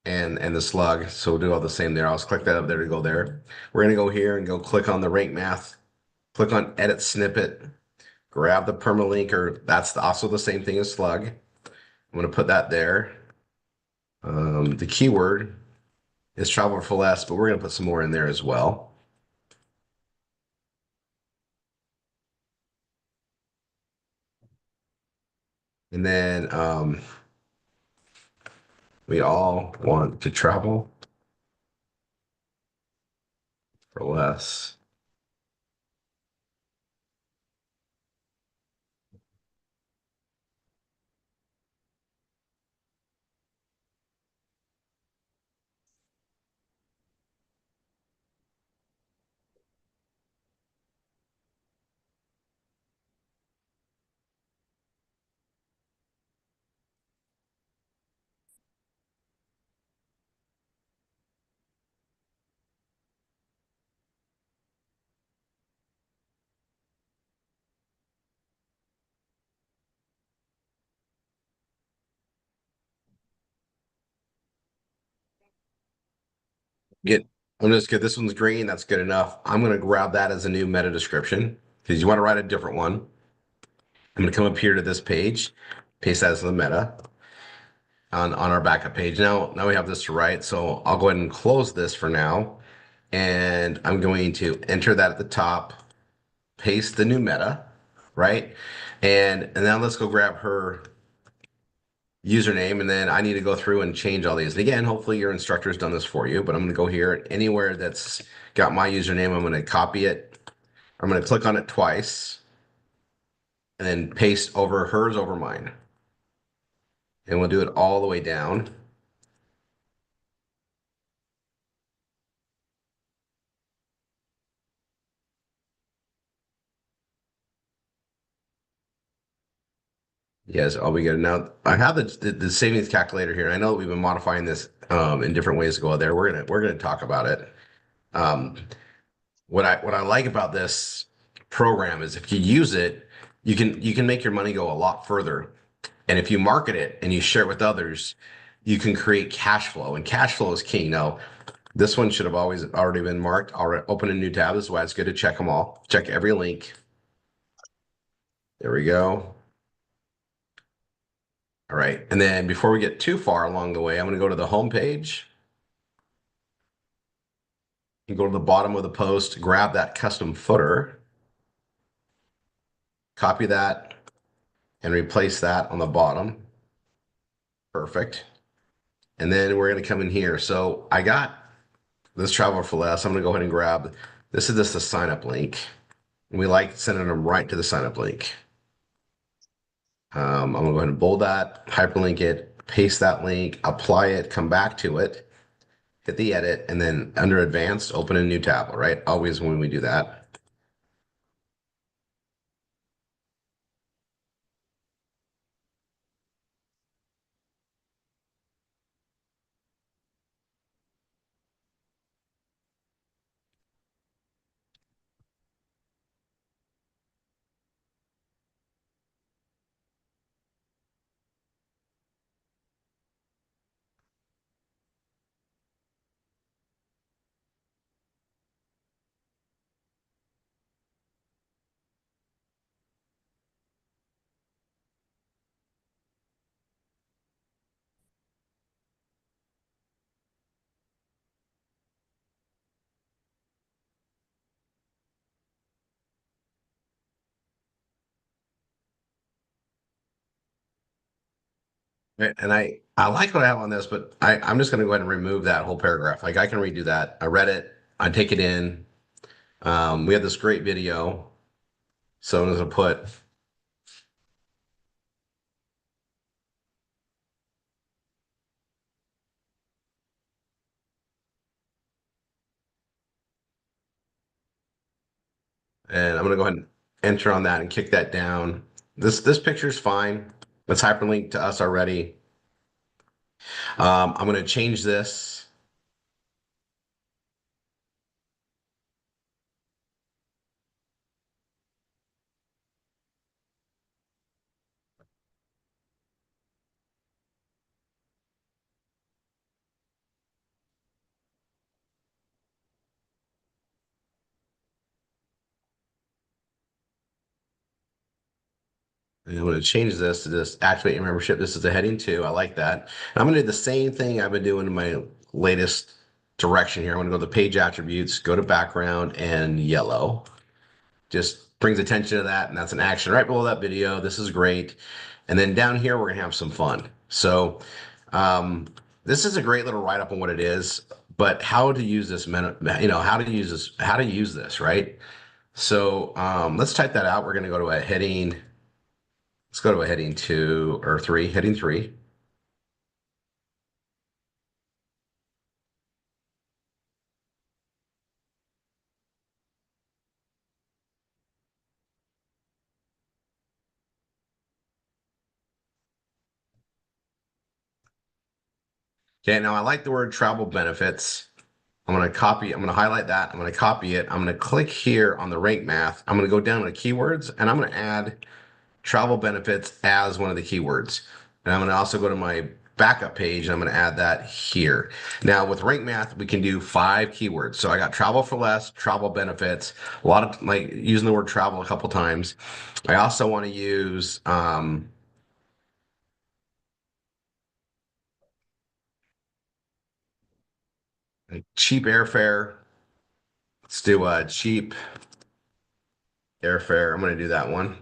and the slug. So we'll do all the same there. I'll just click that up there to go there. We're going to go here and go click on the rank math, click on edit snippet, grab the permalinker. That's also the same thing as slug. I'm going to put that there. The keyword is travel for less, but we're going to put some more in there as well. And then we all want to travel for less. Get, I'm just good. This one's green. That's good enough. I'm going to grab that as a new meta description because you want to write a different one. I'm going to come up here to this page, paste that as the meta on our backup page. Now we have this to write. So I'll go ahead and close this for now. And I'm going to enter that at the top, paste the new meta, right? And now let's go grab her username, and then I need to go through and change all these. And again, hopefully your instructor's done this for you, but I'm going to go here anywhere that's got my username. I'm going to copy it. I'm going to click on it twice and then paste over hers over mine. And we'll do it all the way down. Yes, all we good. Now I have the savings calculator here. I know that we've been modifying this in different ways to go there. We're gonna talk about it. Um, what I like about this program is if you use it, you can make your money go a lot further. And if you market it and you share it with others, you can create cash flow. And cash flow is king. Now, this one should have always already been marked. I'll open a new tab. This is why it's good to check them all. Check every link. There we go. All right. And then before we get too far along the way, I'm going to go to the home page. You go to the bottom of the post, grab that custom footer, copy that, and replace that on the bottom. Perfect. And then we're going to come in here. So I got this travel for less. I'm going to go ahead and grab, this is just a sign up link. We like sending them right to the sign up link. I'm going to go ahead and bold that, hyperlink it, paste that link, apply it, come back to it, hit the edit, and then under advanced, open a new tab, right? Always when we do that. Right. And I like what I have on this, but I'm just going to go ahead and remove that whole paragraph. Like I can redo that. I read it. I take it in. We have this great video. So I'm going to put, and I'm going to go ahead and enter on that and kick that down. This picture is fine. It's hyperlinked to us already. I'm going to change this. And I'm going to change this to just activate your membership. This is a heading 2. I like that. And I'm going to do the same thing I've been doing in my latest direction here. I'm going to go to the page attributes, go to background and yellow. Just brings attention to that, and that's an action right below that video. This is great. And then down here, we're gonna have some fun. So this is a great little write-up on what it is, but how to use this, how to use this, right? So let's type that out. We're gonna go to a heading. Let's go to a heading 2 or 3, heading 3. Okay, now I like the word travel benefits. I'm going to copy, I'm going to highlight that. I'm going to copy it. I'm going to click here on the rank math. I'm going to go down to keywords and I'm going to add travel benefits as one of the keywords. And I'm going to also go to my backup page and I'm going to add that here. Now with rank math, we can do 5 keywords. So I got travel for less, travel benefits, a lot of like using the word travel a couple times. I also want to use, cheap airfare. Let's do a cheap airfare. I'm going to do that one.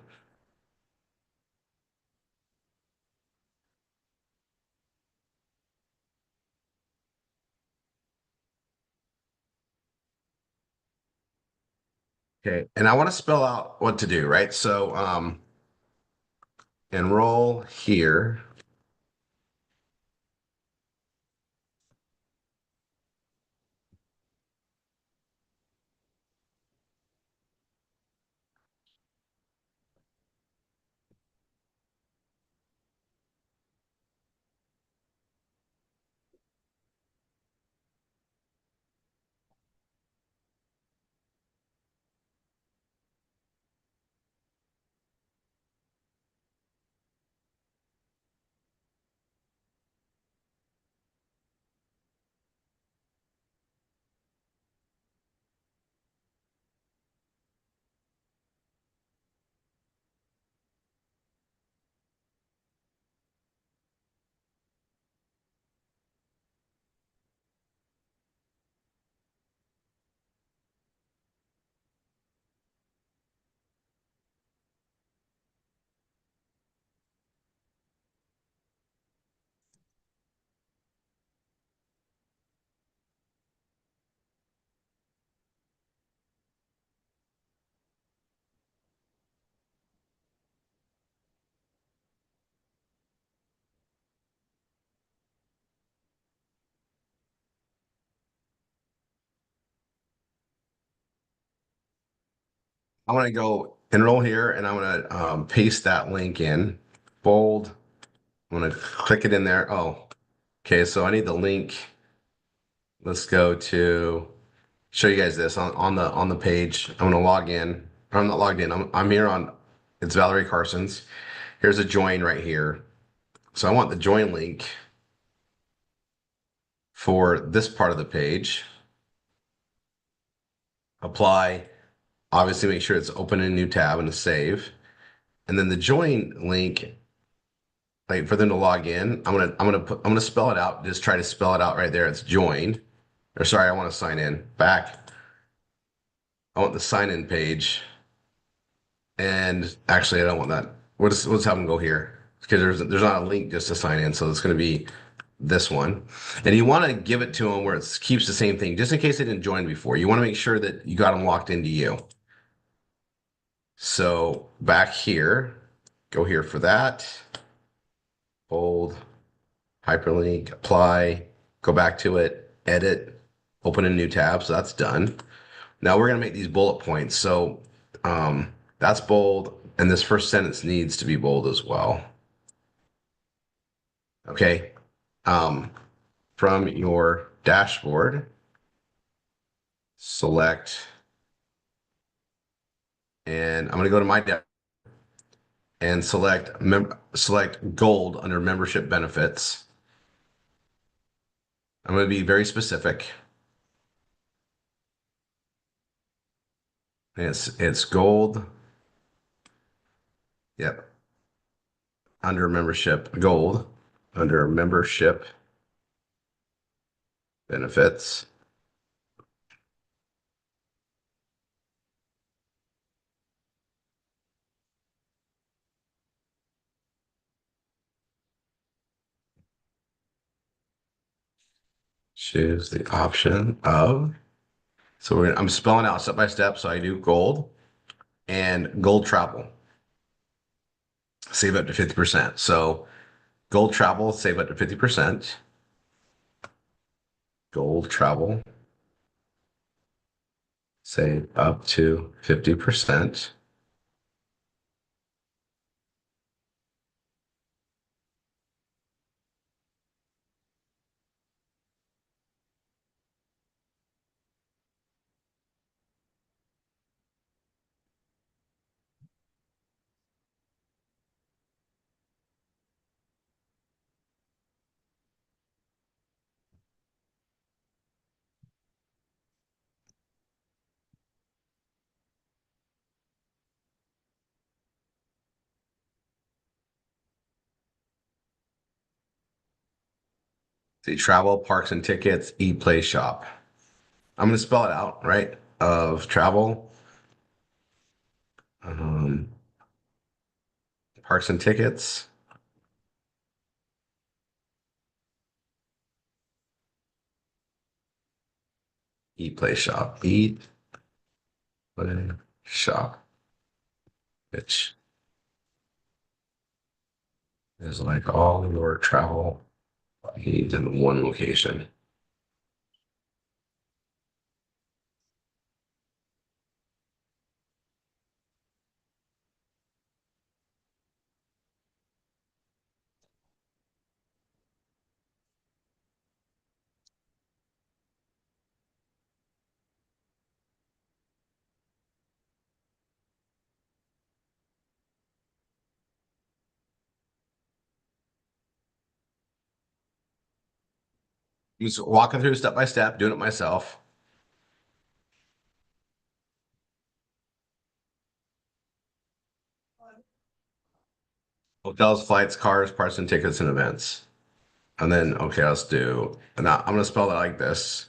Okay. And I want to spell out what to do, right? So, enroll here. I'm gonna go enroll here and I'm gonna paste that link in, bold. I'm gonna click it in there. Oh, okay. So I need the link. Let's go to show you guys this on the page. I'm gonna log in. I'm not logged in. I'm here on it's Valerie Carson's. Here's a join right here. So I want the join link for this part of the page. Apply. Obviously, make sure it's open in a new tab and a save. And then the join link, like for them to log in, I'm gonna spell it out. Just try to spell it out right there. It's join. Or sorry, I want to sign in. Back. I want the sign in page. And actually, I don't want that. Let's have them go here because there's not a link just to sign in. So it's going to be this one. And you want to give it to them where it keeps the same thing, just in case they didn't join before. You want to make sure that you got them locked into you. So back here, go here for that. Bold, hyperlink, apply, go back to it, edit, open a new tab. So that's done. Now we're going to make these bullet points. So that's bold. And this first sentence needs to be bold as well. Okay. From your dashboard, select, and I'm going to go to my dashboard and select gold under membership benefits. I'm going to be very specific. And it's gold. Yep. Under membership, gold under membership benefits. Choose the option of. So I'm spelling out step by step. So I do gold and gold travel. Save up to 50%. So gold travel, save up to 50%. Gold travel, save up to 50%. See, travel, parks and tickets, eat, play, shop. I'm going to spell it out, right? Of travel, um, parks and tickets, eat, play, shop, eat, play, shop, which is like all your travel needs in one location. Just walking through step by step, doing it myself. Hotels, flights, cars, parts and tickets, and events. And then, okay, let's do, and now I'm going to spell it like this.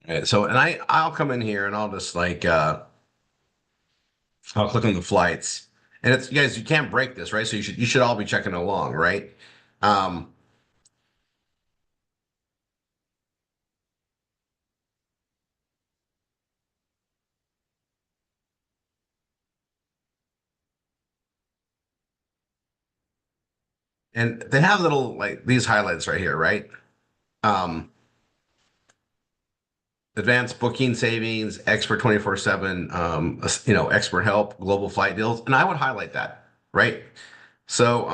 Okay, so and I'll come in here and I'll just like I'll click on the flights. And it's you guys, you can't break this, right? So you should all be checking along, right? Um, and they have little like these highlights right here, right? Um, advanced booking savings, expert 24/7, expert help, global flight deals. And I would highlight that, right? So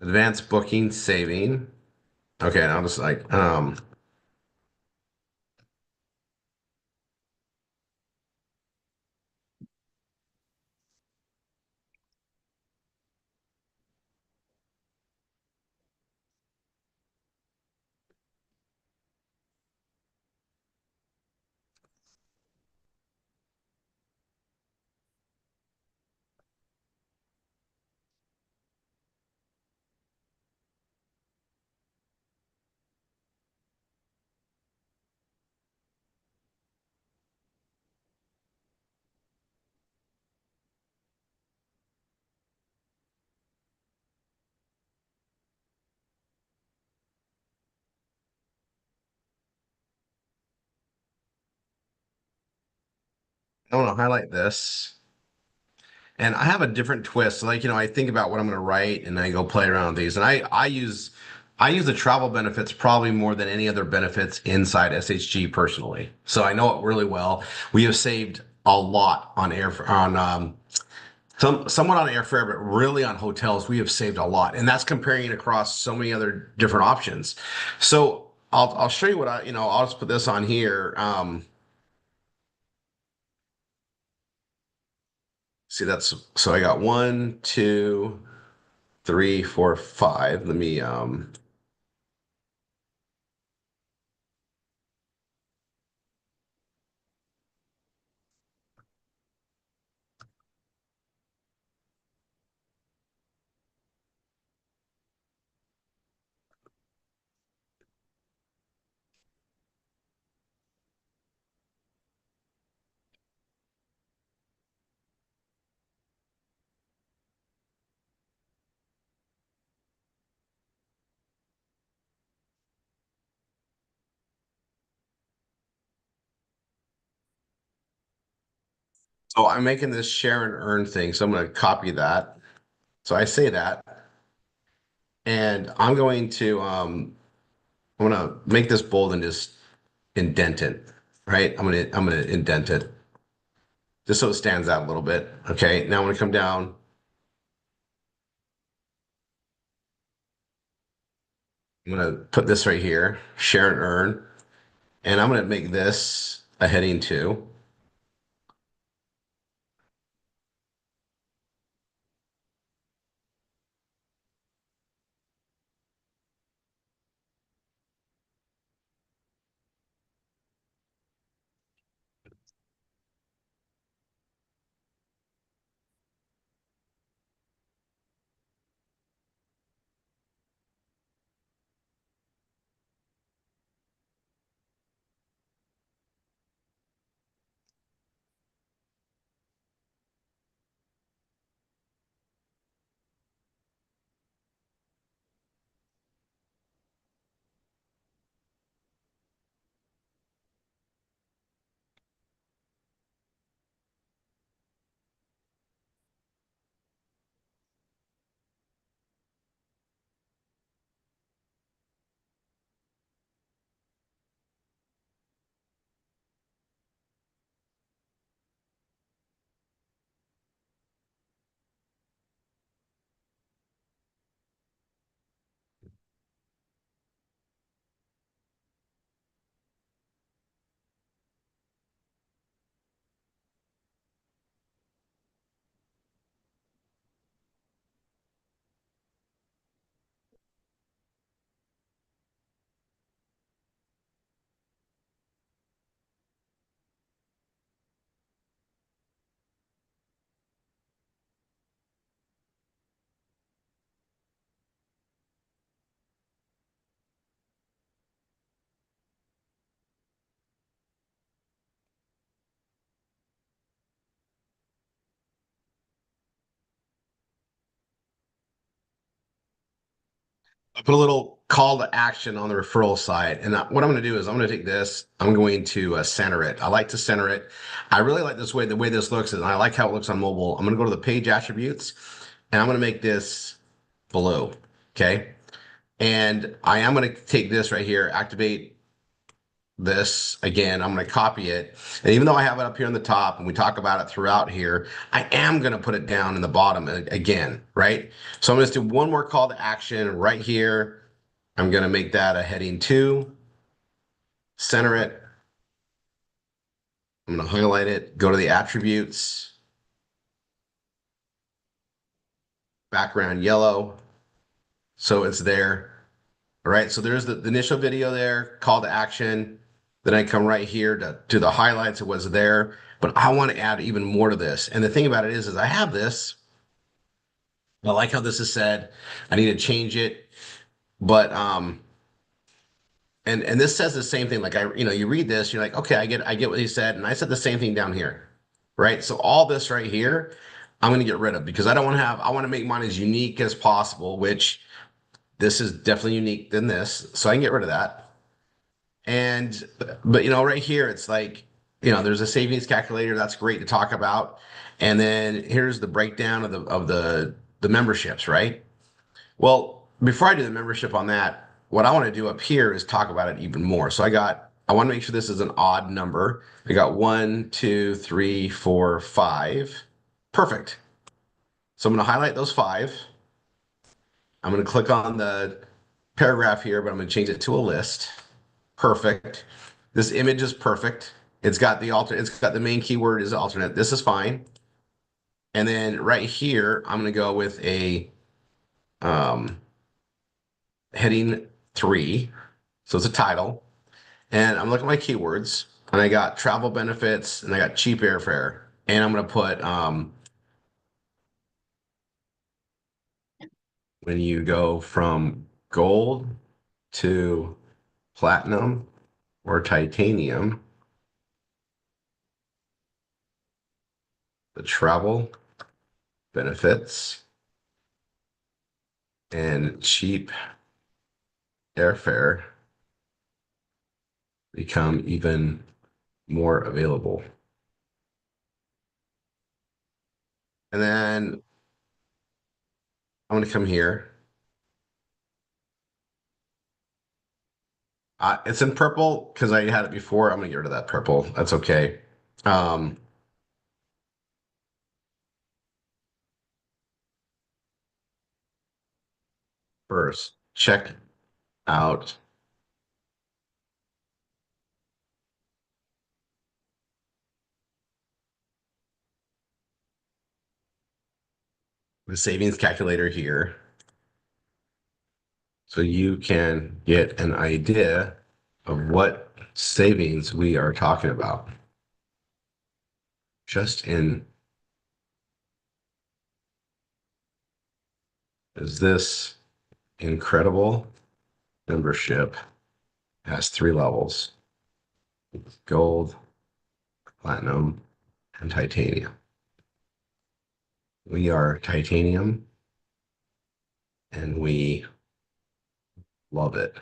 advanced booking saving. Okay, and I'll just like I want to highlight this. And I have a different twist. So like, I think about what I'm going to write and I go play around with these. And I use the travel benefits probably more than any other benefits inside SHG personally. So I know it really well. We have saved a lot on somewhat on airfare, but really on hotels, we have saved a lot. And that's comparing across so many other different options. So I'll show you what I'll just put this on here. See, so I got 1, 2, 3, 4, 5. Let me so I'm making this share and earn thing. So I'm going to copy that. So I say that, and I'm going to make this bold and just indent it, right? I'm going to indent it just so it stands out a little bit. Okay. Now I'm going to come down. I'm going to put this right here, share and earn, and I'm going to make this a heading too. I put a little call to action on the referral side. And what I'm going to do is I'm going to take this, I'm going to center it. I like to center it. I really like this way, the way this looks, and I like how it looks on mobile. I'm going to go to the page attributes and I'm going to make this blue. Okay. And I am going to take this right here, activate this again. I'm going to copy it. And even though I have it up here on the top and we talk about it throughout here, I am going to put it down in the bottom again, right? So I'm going to do one more call to action right here. I'm going to make that a heading 2, center it. I'm going to highlight it, go to the attributes, background yellow. So it's there. All right. So there's the initial video there, call to action. Then I come right here to the highlights of what's there. But I want to add even more to this. And the thing about it is I have this. I like how this is said. I need to change it. But and this says the same thing. Like you read this, you're like, okay, I get what he said. And I said the same thing down here. Right. So all this right here, I'm going to get rid of because I don't want to I want to make mine as unique as possible, which this is definitely unique than this. So I can get rid of that. And, but right here, it's like, there's a savings calculator. That's great to talk about. And then here's the breakdown of the memberships, right? Well, before I do the membership on that, what I want to do up here is talk about it even more. So I want to make sure this is an odd number. I got 1, 2, 3, 4, 5. Perfect. So I'm going to highlight those 5. I'm going to click on the paragraph here, but I'm going to change it to a list. Perfect. This image is perfect. It's got the main keyword is alternate. This is fine. And then right here, I'm going to go with a heading 3. So it's a title. And I'm looking at my keywords and I got travel benefits and I got cheap airfare. And I'm going to put when you go from gold to platinum or titanium, the travel benefits and cheap airfare become even more available. And then I'm going to come here. It's in purple because I had it before. I'm going to get rid of that purple. That's okay. Um, First, check out the savings calculator here so you can get an idea of what savings we are talking about. Just in is this incredible membership has 3 levels: gold, platinum, and titanium. We are titanium and we love it.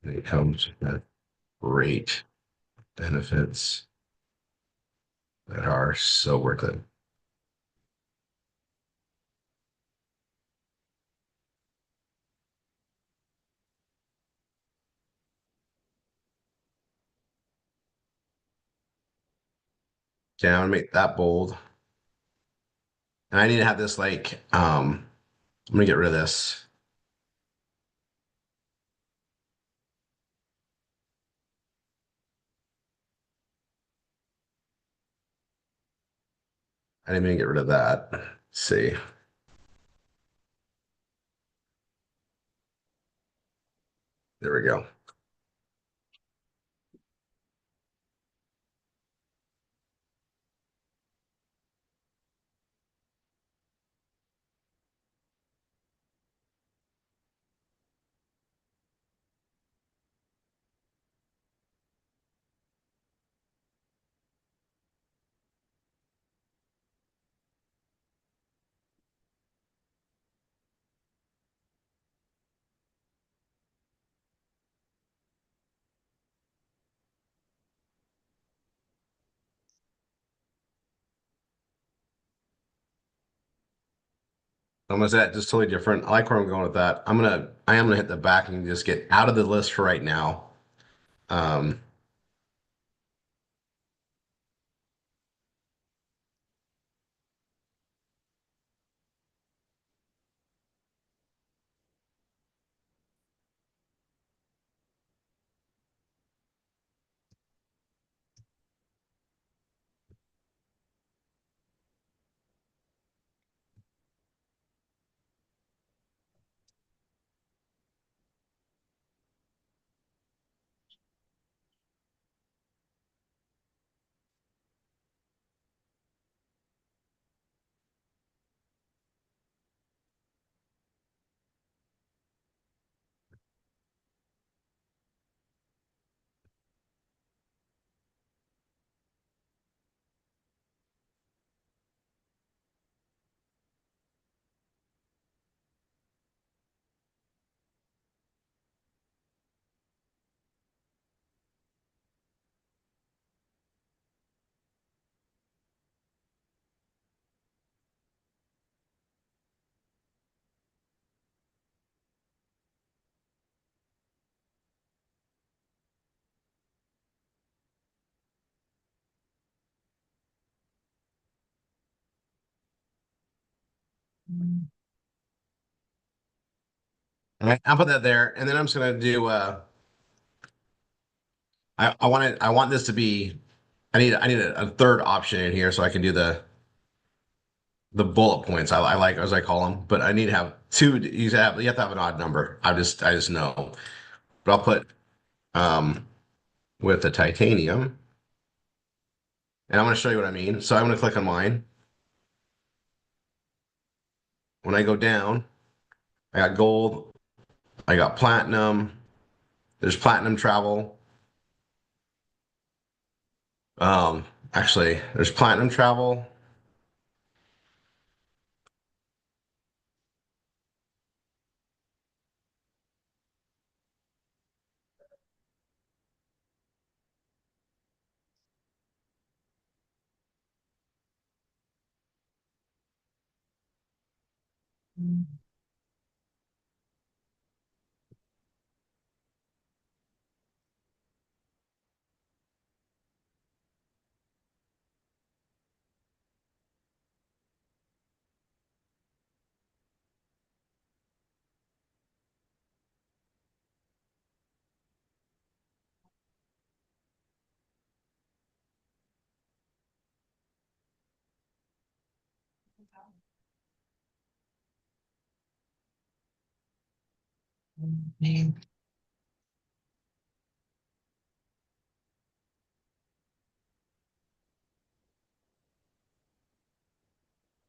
And it comes with great benefits that are so worth it. Okay, I'm gonna make that bold. And I need to have this like, I'm gonna get rid of this. I didn't even get rid of that. Let's see. There we go. I'm gonna say that just totally different. I like where I'm going with that. I am gonna hit the back and just get out of the list for right now. Um, all right, I'll put that there, and then I'm just gonna do. I want this to be. I need a third option in here so I can do the bullet points. I like as I call them, but I need to have two. You have to have an odd number. I just know. But I'll put with the titanium, and I'm gonna show you what I mean. So I'm gonna click on mine. When I go down, I got gold. I got platinum. There's platinum travel. Um, Actually, there's platinum travel.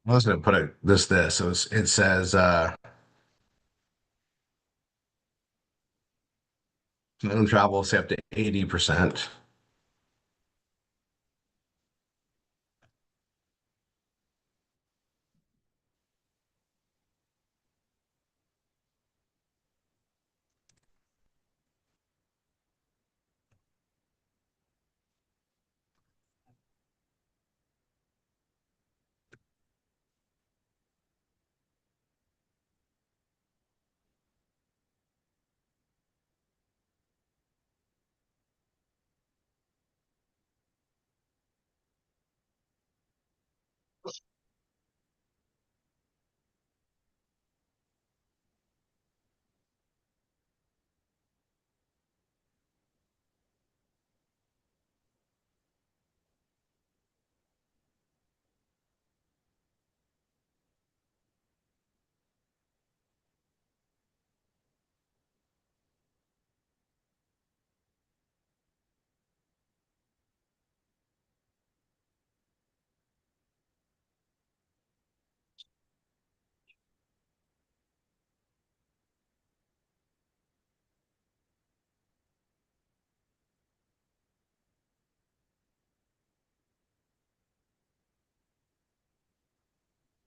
I was gonna put this. It says platinum travel say up to 80%.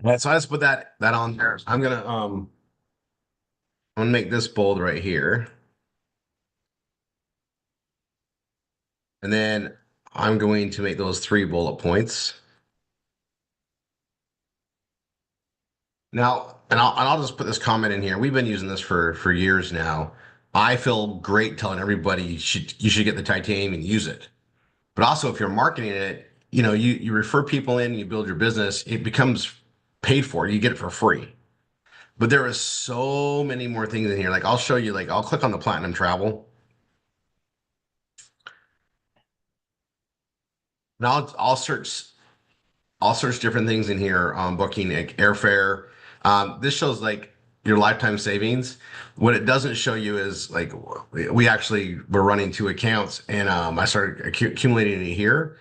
Right, so I just put that on there. I'm gonna make this bold right here, and then I'm going to make those three bullet points. Now, and I'll just put this comment in here. We've been using this for years now. I feel great telling everybody you should get the titanium and use it. But also, if you're marketing it, you refer people in, you build your business, it becomes paid for. You get it for free. But there is so many more things in here. Like I'll show you. Like I'll click on the platinum travel. Now I'll search different things in here on booking like airfare. This shows like your lifetime savings. What it doesn't show you is like we actually were running two accounts and I started accumulating it here.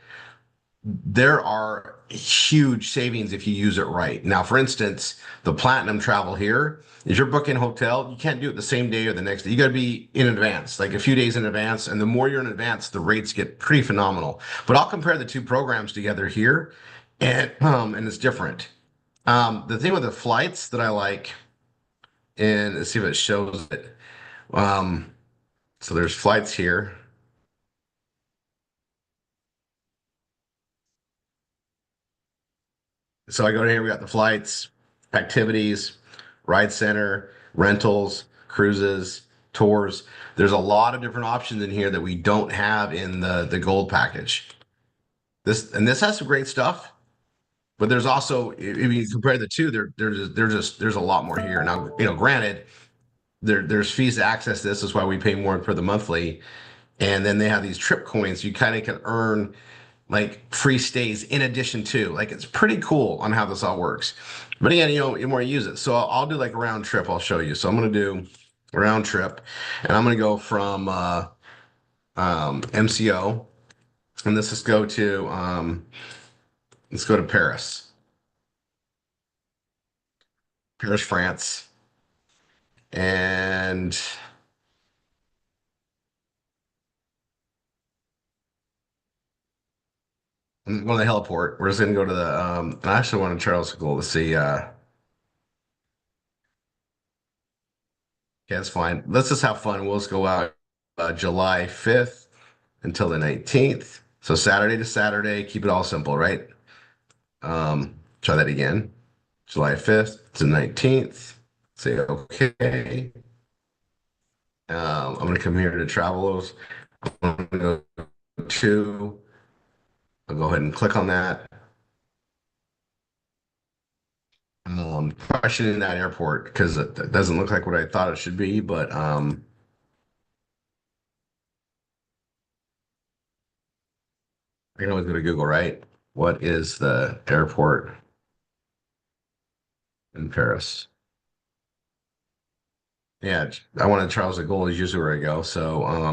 There are huge savings if you use it right. Now, for instance, the platinum travel here, if you're booking a hotel, you can't do it the same day or the next day. You got to be in advance, like a few days in advance. And the more you're in advance, the rates get pretty phenomenal. But I'll compare the two programs together here, and it's different. The thing with the flights that I like, and let's see if it shows it. Um, so there's flights here. So I go to here, we got the flights, activities, ride center, rentals, cruises, tours. There's a lot of different options in here that we don't have in the gold package. This has some great stuff, but there's also if you compare the two, there's a lot more here. Now, granted, there's fees to access this. That's why we pay more for the monthly. And then they have these trip coins. You kind of can earn like free stays in addition to like it's pretty cool on how this all works. But again, the more you use it. So I'll do like a round trip. I'll show you. So I'm going to do a round trip and I'm going to go from MCO and let's go to Paris, France. And I'm going to the heliport. We're just going to go to and I actually want to Charles de Gaulle to see, yeah, it's fine. Let's just have fun. We'll just go out July 5th until the 19th. So Saturday to Saturday, keep it all simple, right? Try that again. July 5th to 19th. Say okay. I'm gonna come here to travels. I'm gonna go to, I'll go ahead and click on that. Questioning that airport because it doesn't look like what I thought it should be, but I can always go to Google, right? What is the airport in Paris? Yeah, I wanted Charles de Gaulle is usually where I go. So I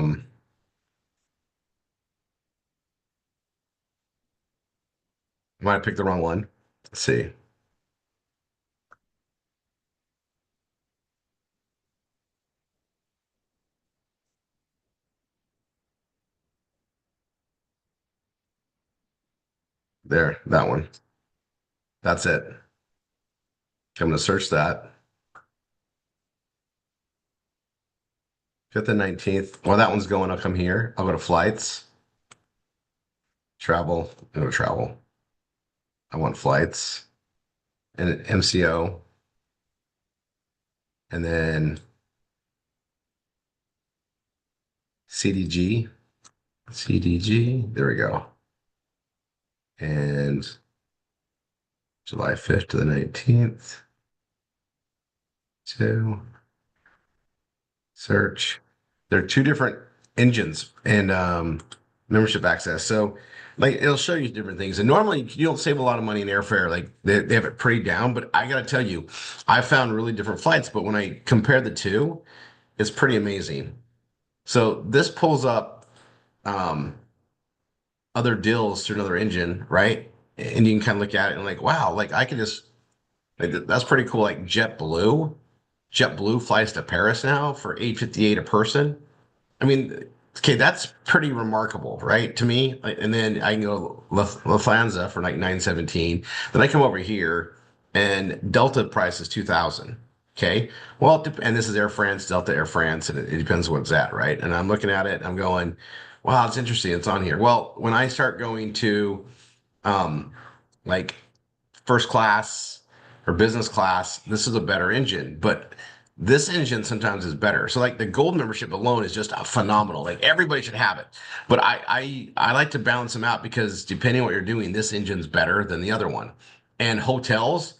might have picked the wrong one. Let's see. There, that one. That's it. I'm gonna search that. 5th and 19th. Well, that one's going. I'll come here. I'll go to flights, travel. I'll go to travel. I want flights and MCO, and then CDG. CDG. There we go. And July 5th to the 19th. Two. Search. There are two different engines and membership access. So like it'll show you different things. And normally you don't save a lot of money in airfare. Like they have it pretty down, but I gotta tell you, I found really different flights. But when I compare the two, it's pretty amazing. So this pulls up um other deals through another engine, right? And you can kind of look at it and like, wow, like I could just like that's pretty cool. Like JetBlue flies to Paris now for 858 a person. I mean, okay, that's pretty remarkable, right? To me. And then I can go Lufthansa for like 917. Then I come over here and Delta price is 2000. Okay. Well, and this is Air France, Delta Air France, and it depends what's at, right? And I'm looking at it, I'm going, wow, it's interesting. It's on here. Well, when I start going to um like first class, or business class, this is a better engine, but this engine sometimes is better. So like the gold membership alone is just a phenomenal. Like everybody should have it. But I like to balance them out because depending on what you're doing, this engine's better than the other one. And hotels,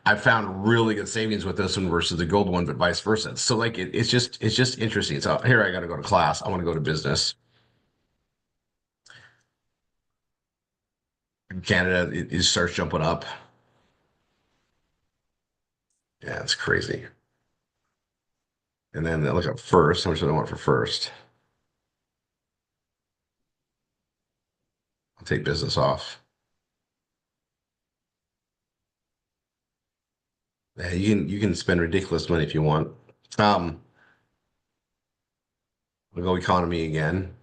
I've found really good savings with this one versus the gold one, but vice versa. So like it's just interesting. So here I got to go to class. I want to go to business. In Canada, it starts jumping up. Yeah, it's crazy. And then I look up first. How much do I want for first? I'll take business off. Yeah, you can spend ridiculous money if you want. Um, we'll go economy again.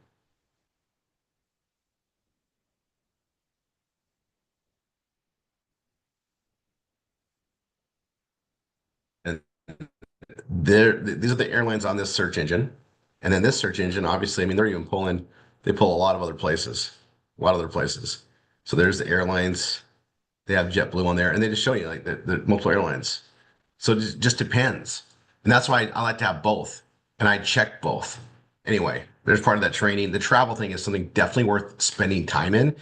And these are the airlines on this search engine. And then this search engine, obviously, I mean, they pull a lot of other places, a lot of other places. So there's the airlines. They have JetBlue on there, and they just show you like the multiple airlines. So it just depends. And that's why I like to have both. And I check both. Anyway, there's part of that training. The travel thing is something definitely worth spending time in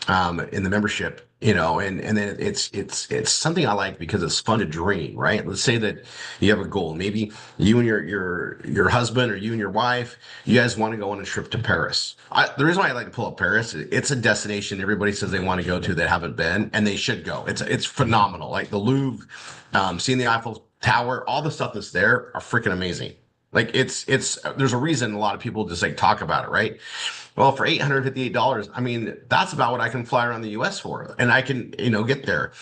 the membership, and then it's something I like because it's fun to dream, right? Let's say that you have a goal. Maybe you and your husband or you and your wife, you guys want to go on a trip to Paris. The reason why I like to pull up Paris, it's a destination everybody says they want to go to that haven't been, and they should go. It's phenomenal. Like the Louvre, seeing the Eiffel Tower, all the stuff that's there are freaking amazing. Like it's there's a reason a lot of people just like talk about it, right? Well, for $858, I mean, that's about what I can fly around the US for. And I can, get there.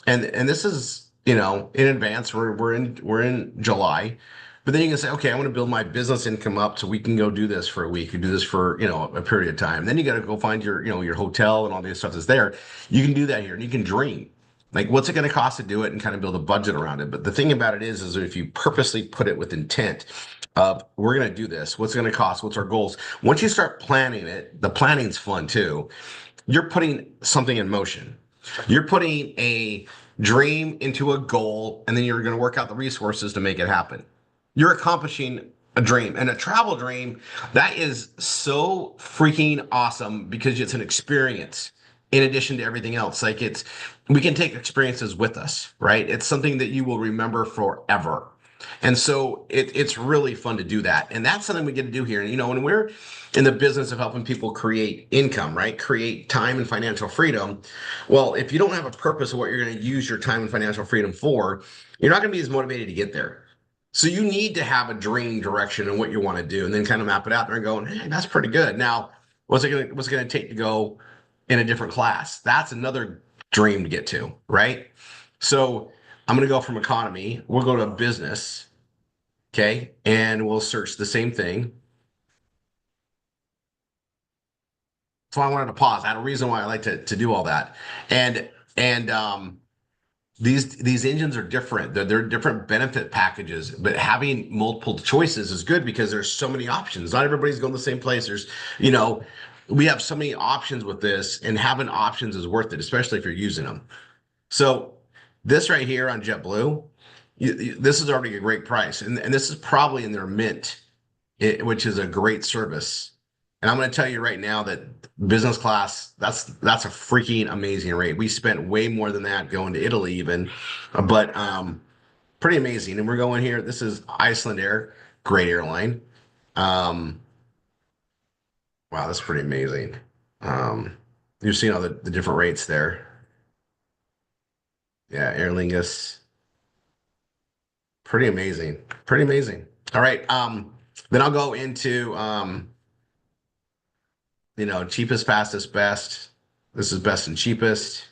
And this is, in advance. We're in July. But then you can say, okay, I want to build my business income up so we can go do this for a week or do this for, a period of time. Then you got to go find your hotel and all this stuff that's there. You can do that here and you can dream. Like, what's it going to cost to do it and kind of build a budget around it? But the thing about it is if you purposely put it with intent of we're going to do this, what's it going to cost? What's our goals? Once you start planning it, the planning's fun too. You're putting something in motion. You're putting a dream into a goal, and then you're going to work out the resources to make it happen. You're accomplishing a dream and a travel dream. That is so freaking awesome because it's an experience in addition to everything else. Like we can take experiences with us, right? It's something that you will remember forever. And so it's really fun to do that. And that's something we get to do here. And, when we're in the business of helping people create income, right? Create time and financial freedom. Well, if you don't have a purpose of what you're going to use your time and financial freedom for, you're not going to be as motivated to get there. So you need to have a dream direction and what you want to do, and then kind of map it out there and going, hey, that's pretty good. Now, what's it going to take to go in a different class? That's another dream to get to, right? So I'm going to go from economy. We'll go to business. Okay. And we'll search the same thing. So I wanted to pause. I had a reason why I like to do all that. And these engines are different. They're different benefit packages, but having multiple choices is good because there's so many options. Not everybody's going to the same place. We have so many options with this, and having options is worth it, especially if you're using them. So this right here on JetBlue, this is already a great price. And this is probably in their mint, which is a great service. And I'm going to tell you right now that business class, that's a freaking amazing rate. We spent way more than that going to Italy even, but pretty amazing. And we're going here. This is Iceland Air, great airline. Wow, that's pretty amazing. You're seeing all the different rates there. Yeah, Aer Lingus. Pretty amazing. Pretty amazing. All right. Then I'll go into cheapest, fastest, best. This is best and cheapest.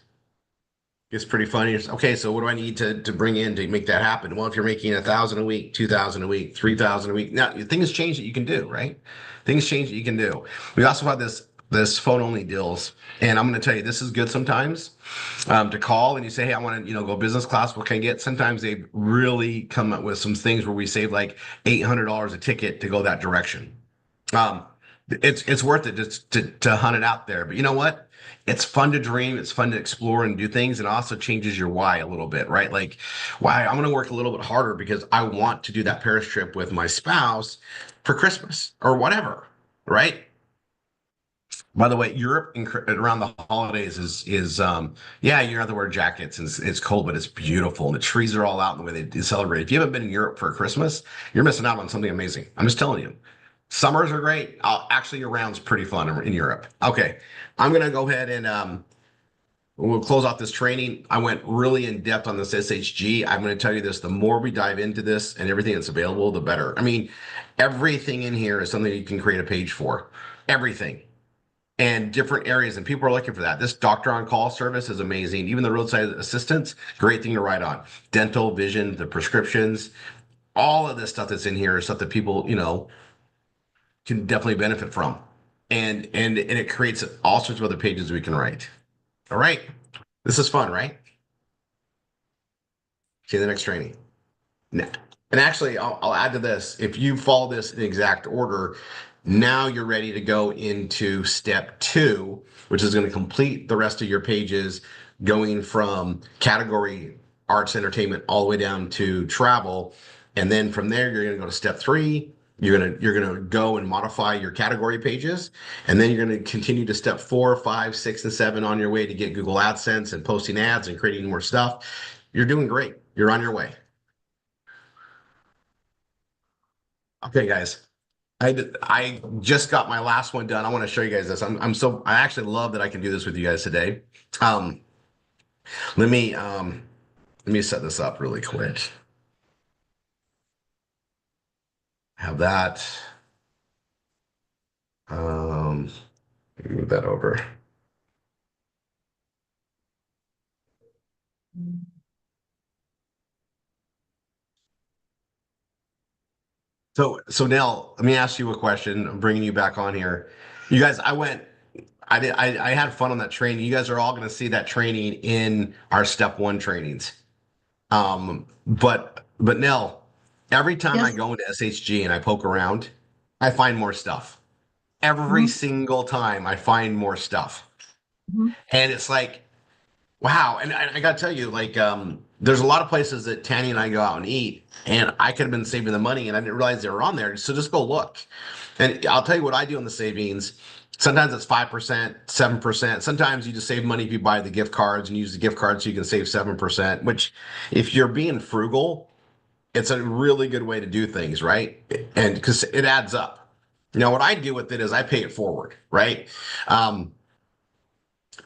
It's pretty funny. Okay, so what do I need to bring in to make that happen? Well, if you're making 1,000 a week, 2,000 a week, 3,000 a week, now things change that you can do, right? Things change that you can do. We also have this phone only deals, and I'm going to tell you this is good sometimes to call and you say, hey, I want to go business class. What can I get? Sometimes they really come up with some things where we save like $800 a ticket to go that direction. It's worth it just to hunt it out there. But you know what? it's fun to dream, it's fun to explore and do things, and also changes your why a little bit, right? Like, why I'm going to work a little bit harder because I want to do that Paris trip with my spouse for Christmas or whatever, right? By the way, Europe around the holidays is yeah, you have to wear jackets and it's cold, but it's beautiful and the trees are all out in the way they celebrate. If you haven't been in Europe for Christmas, you're missing out on something amazing. I'm just telling you. Summers are great. Actually, year round's pretty fun in Europe. Okay, I'm gonna go ahead and we'll close off this training. I went really in depth on this SHG. I'm going to tell you this: the more we dive into this and everything that's available, the better. I mean, everything in here is something you can create a page for. Everything and different areas, and people are looking for that. This doctor on call service is amazing. Even the roadside assistance, great thing to write on. Dental, vision, the prescriptions, all of this stuff that's in here is stuff that people, can definitely benefit from. And it creates all sorts of other pages we can write. All right. This is fun, right? See the next training. Now, and actually, I'll add to this. If you follow this in exact order, now you're ready to go into step 2, which is going to complete the rest of your pages, going from category arts entertainment all the way down to travel. And then from there, you're going to go to step 3. You're gonna go and modify your category pages, and then you're gonna continue to step 4, 5, 6, and 7 on your way to get Google AdSense and posting ads and creating more stuff. You're doing great. You're on your way. Okay, guys. I just got my last one done. I want to show you guys this. I actually love that I can do this with you guys today. Um, let me set this up really quick. Have that. Move that over. So Nell, let me ask you a question. I'm bringing you back on here. You guys, I had fun on that training. You guys are all going to see that training in our step 1 trainings. But Nell, every time I Yes. go into SHG and I poke around, I find more stuff. Every Mhm. single time I find more stuff. Mhm. And it's like, wow. And I got to tell you, like, there's a lot of places that Tanny and I go out and eat, and I could have been saving the money and I didn't realize they were on there. So just go look. And I'll tell you what I do on the savings. Sometimes it's 5%, 7%. Sometimes you just save money if you buy the gift cards and use the gift cards so you can save 7%, which if you're being frugal, it's a really good way to do things, right? And because it adds up. Now, what I do with it is I pay it forward, right? Um,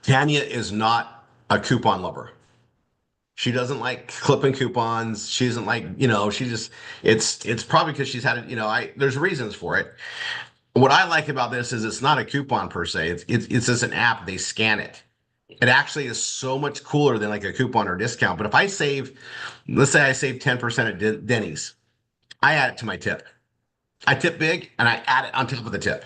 Tanya is not a coupon lover. She doesn't like clipping coupons. She doesn't like, she just it's probably because she's had it, there's reasons for it. What I like about this is it's not a coupon per se. It's just an app. They scan it. It actually is so much cooler than like a coupon or discount. But if I save, let's say I save 10% at Denny's, I add it to my tip. I tip big and I add it on top of the tip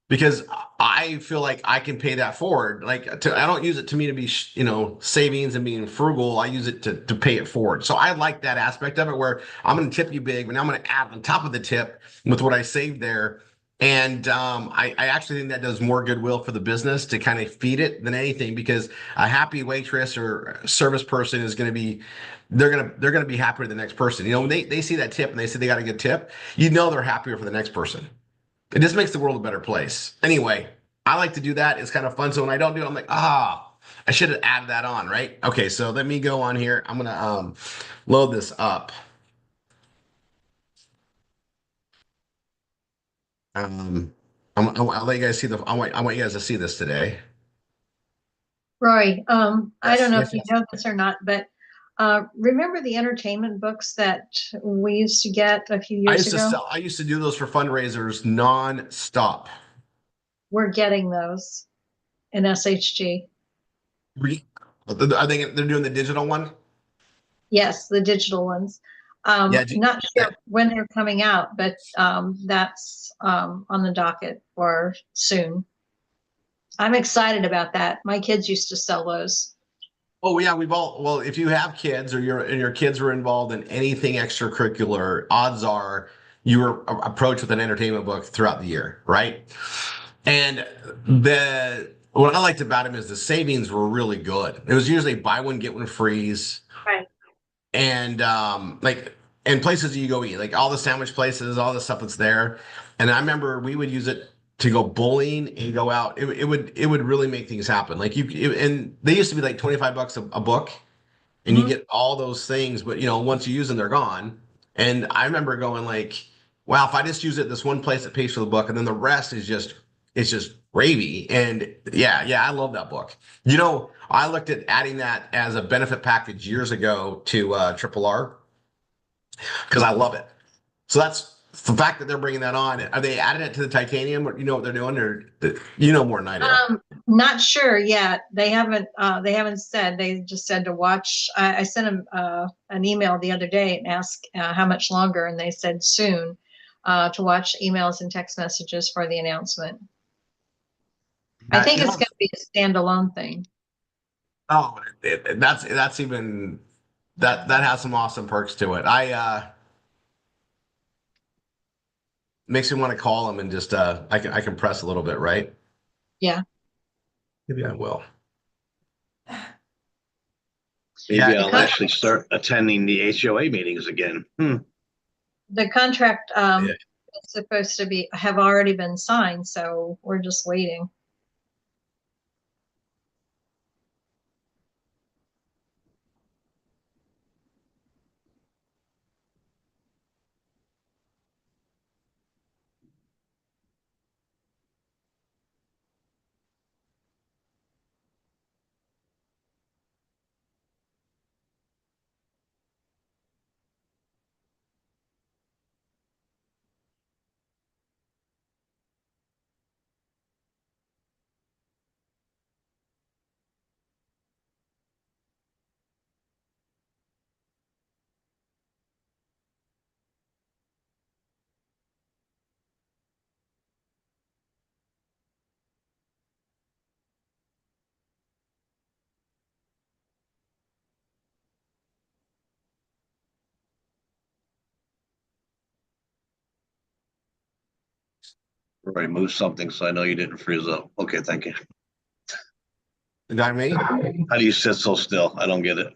because I feel like I can pay that forward. I don't use it to me to be, savings and being frugal. I use it to pay it forward. So I like that aspect of it where I'm going to tip you big, but now I'm going to add on top of the tip with what I saved there. And I actually think that does more goodwill for the business to kind of feed it than anything because a happy waitress or service person is going to be, they're gonna be happier than the next person. When they see that tip and they say they got a good tip, they're happier for the next person. It just makes the world a better place. Anyway, I like to do that. It's kind of fun. So when I don't do it, I'm like, I should have added that on, right? Okay, so let me go on here. I'm gonna load this up. I'll let you guys see I want you guys to see this today. Rory, I Yes, don't know yes, if you yes. know this or not, but remember the entertainment books that we used to get a few years ago? I used to do those for fundraisers non-stop. We're getting those in SHG. Are they're doing the digital one? Yes, the digital ones. Yeah. Not sure when they're coming out, but that's on the docket for soon. I'm excited about that. My kids used to sell those. Oh yeah, well, if you have kids or your kids were involved in anything extracurricular, odds are you were approached with an entertainment book throughout the year, right? And what I liked about him is the savings were really good. It was usually buy one, get one freeze. Right. And like in places you go eat, like all the sandwich places, all the stuff that's there. And I remember we would use it to go bowling and go out. It would really make things happen. Like and they used to be like 25 bucks a book, and you Mhm. get all those things, but once you use them, they're gone. And I remember going like, wow, if I just use it this one place that pays for the book, and then the rest is just it's just gravy. And yeah, I love that book. I looked at adding that as a benefit package years ago to Triple R because I love it. So that's the fact that they're bringing that on. Are they adding it to the titanium? Or you know what they're doing? Or you know more than I do. Not sure yet. They haven't said. They just said to watch. I sent them an email the other day and asked how much longer, and they said soon to watch emails and text messages for the announcement. I think it's going to be a standalone thing. Oh, that's even that has some awesome perks to it. I makes me want to call them and just I can press a little bit, right? Yeah. Maybe I will. Maybe Yeah. I'll actually start attending the HOA meetings again. The contract Yeah. is supposed to have already been signed, so we're just waiting. Remove something so I know you didn't freeze up. Okay, thank you. Got me? How do you sit so still? I don't get it.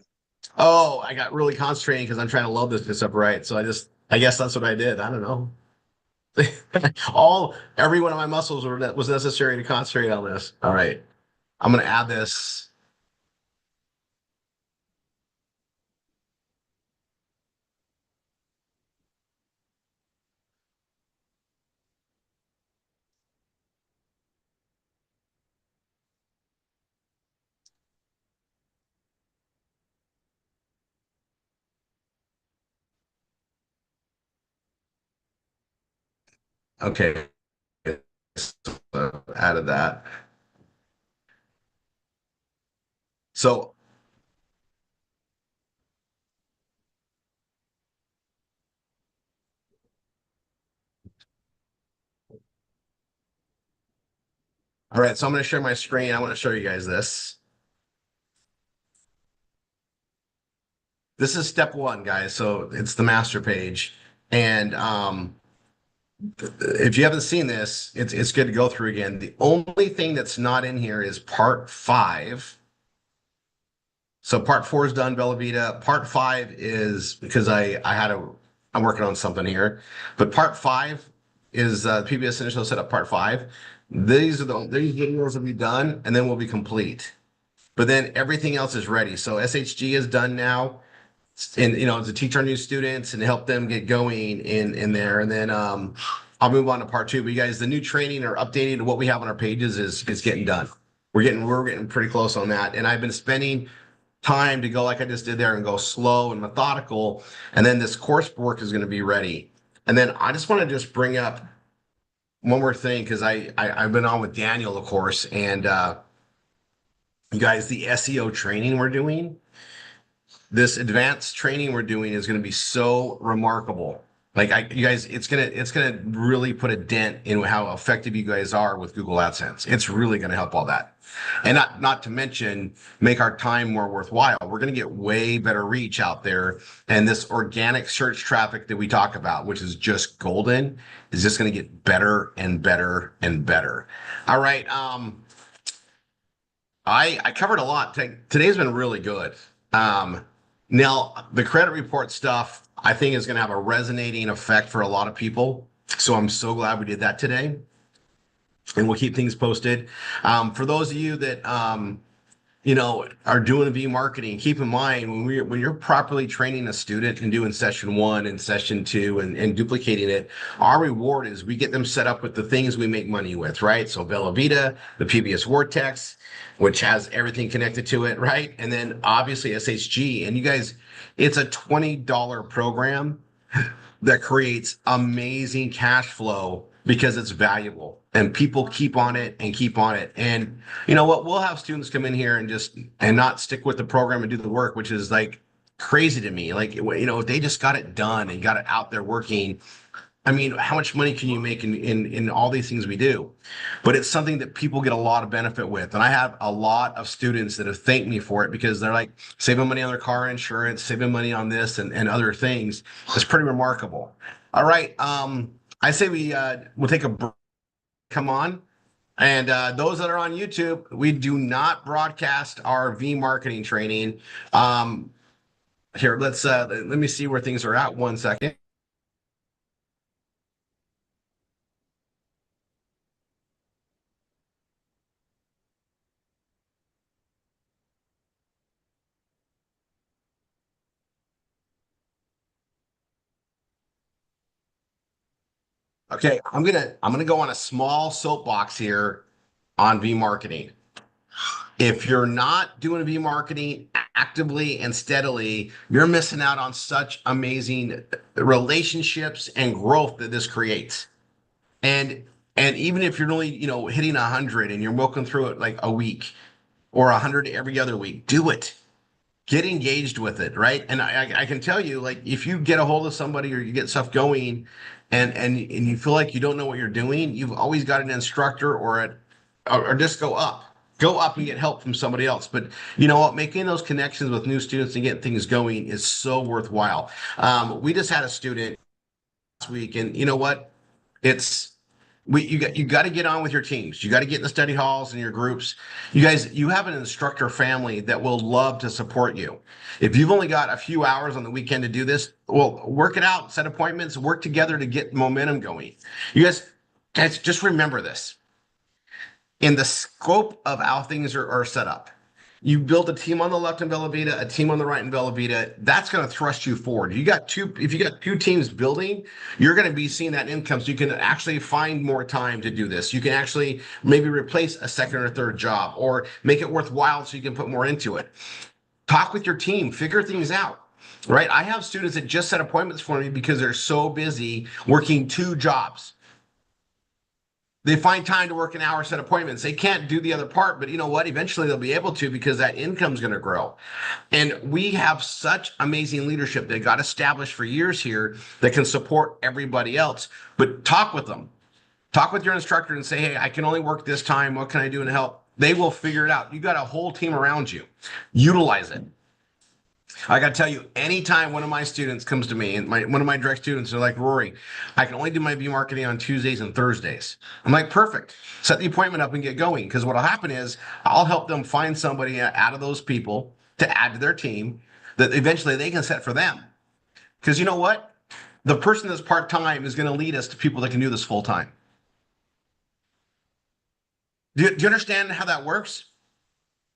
Oh, I got really concentrating because I'm trying to load this up right. So I guess that's what I did. I don't know. Every one of my muscles was necessary to concentrate on this. All right. I'm gonna add this. Okay. Added that. So all right, so I'm gonna share my screen. I want to show you guys this. This is step one, guys. So it's the master page. And if you haven't seen this, it's good to go through again. The only thing that's not in here is part 5. So part 4 is done, Bella Vita. Part 5 is because I'm working on something here. But part 5 is PBS initial setup part 5. These videos will be done and then we'll be complete. But then everything else is ready. So SHG is done now. And to teach our new students and help them get going in there. And then I'll move on to part 2. But you guys, the new training or updating to what we have on our pages is getting done. We're getting pretty close on that. And I've been spending time to go like I just did there and go slow and methodical. And then this coursework is going to be ready. And then I just want to just bring up one more thing because I've been on with Daniel, of course, and you guys, the SEO training we're doing, this advanced training we're doing is going to be so remarkable. Like you guys, it's gonna really put a dent in how effective you guys are with Google AdSense. It's really going to help all that, and not to mention make our time more worthwhile. We're going to get way better reach out there, and this organic search traffic that we talk about, which is just golden, is just going to get better and better and better. All right, I covered a lot. Today's been really good. Now the credit report stuff I think is going to have a resonating effect for a lot of people. So I'm so glad we did that today, and we'll keep things posted. For those of you that are doing V marketing, keep in mind when you're properly training a student and doing session one and session two and duplicating it, our reward is we get them set up with the things we make money with, right? So Bella Vita, the PBS Vortex, which has everything connected to it, right? And then obviously SHG. And you guys, it's a $20 program that creates amazing cash flow because it's valuable and people keep on it and keep on it. And you know what? We'll have students come in here and just and not stick with the program and do the work, which is like crazy to me. Like, if they just got it done and got it out there working, I mean, how much money can you make in all these things we do? But it's something that people get a lot of benefit with. And I have a lot of students that have thanked me for it because they're like saving money on their car insurance, saving money on this and other things. It's pretty remarkable. All right. I say we'll take a break. Come on. And those that are on YouTube, we do not broadcast our V marketing training. Here, let me see where things are at. 1 second. Okay, I'm gonna go on a small soapbox here on V marketing. If you're not doing V marketing actively and steadily, you're missing out on such amazing relationships and growth that this creates. And even if you're only, hitting 100 and you're milking through it like a week or 100 every other week, do it. Get engaged with it, right? And I can tell you, like, if you get a hold of somebody or you get stuff going and you feel like you don't know what you're doing, you've always got an instructor or just go up. Go up and get help from somebody else. But you know what? Making those connections with new students and getting things going is so worthwhile. We just had a student last week, and you know what? It's you got to get on with your teams. You got to get in the study halls and your groups. You guys, you have an instructor family that will love to support you. If you've only got a few hours on the weekend to do this, well, work it out, set appointments, work together to get momentum going. You guys, just remember this. In the scope of how things are set up, you build a team on the left in Bella Vita, a team on the right in Bella Vita. That's going to thrust you forward. If you got two teams building, you're going to be seeing that income. So you can actually find more time to do this. You can actually maybe replace a second or third job or make it worthwhile so you can put more into it. Talk with your team, figure things out. Right. I have students that just set appointments for me because they're so busy working two jobs. They find time to work an hour, set appointments. They can't do the other part, but you know what? Eventually they'll be able to because that income's going to grow. And we have such amazing leadership that got established for years here that can support everybody else. But talk with them. Talk with your instructor and say, hey, I can only work this time. What can I do to help? They will figure it out. You got a whole team around you. Utilize it. I got to tell you, anytime one of my students comes to me and one of my direct students are like, Rory, I can only do my V marketing on Tuesdays and Thursdays. I'm like, perfect. Set the appointment up and get going. Because what'll happen is I'll help them find somebody out of those people to add to their team that eventually they can set for them. Because you know what? The person that's part-time is going to lead us to people that can do this full-time. Do you understand how that works?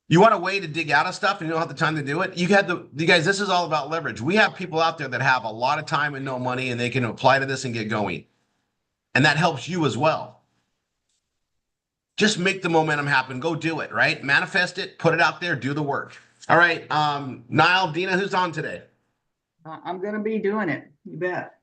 You want a way to dig out of stuff and you don't have the time to do it? You guys, this is all about leverage. We have people out there that have a lot of time and no money and they can apply to this and get going. And that helps you as well. Just make the momentum happen. Go do it, right? Manifest it, put it out there, do the work. All right. Niall, Dina, who's on today? I'm going to be doing it. You bet.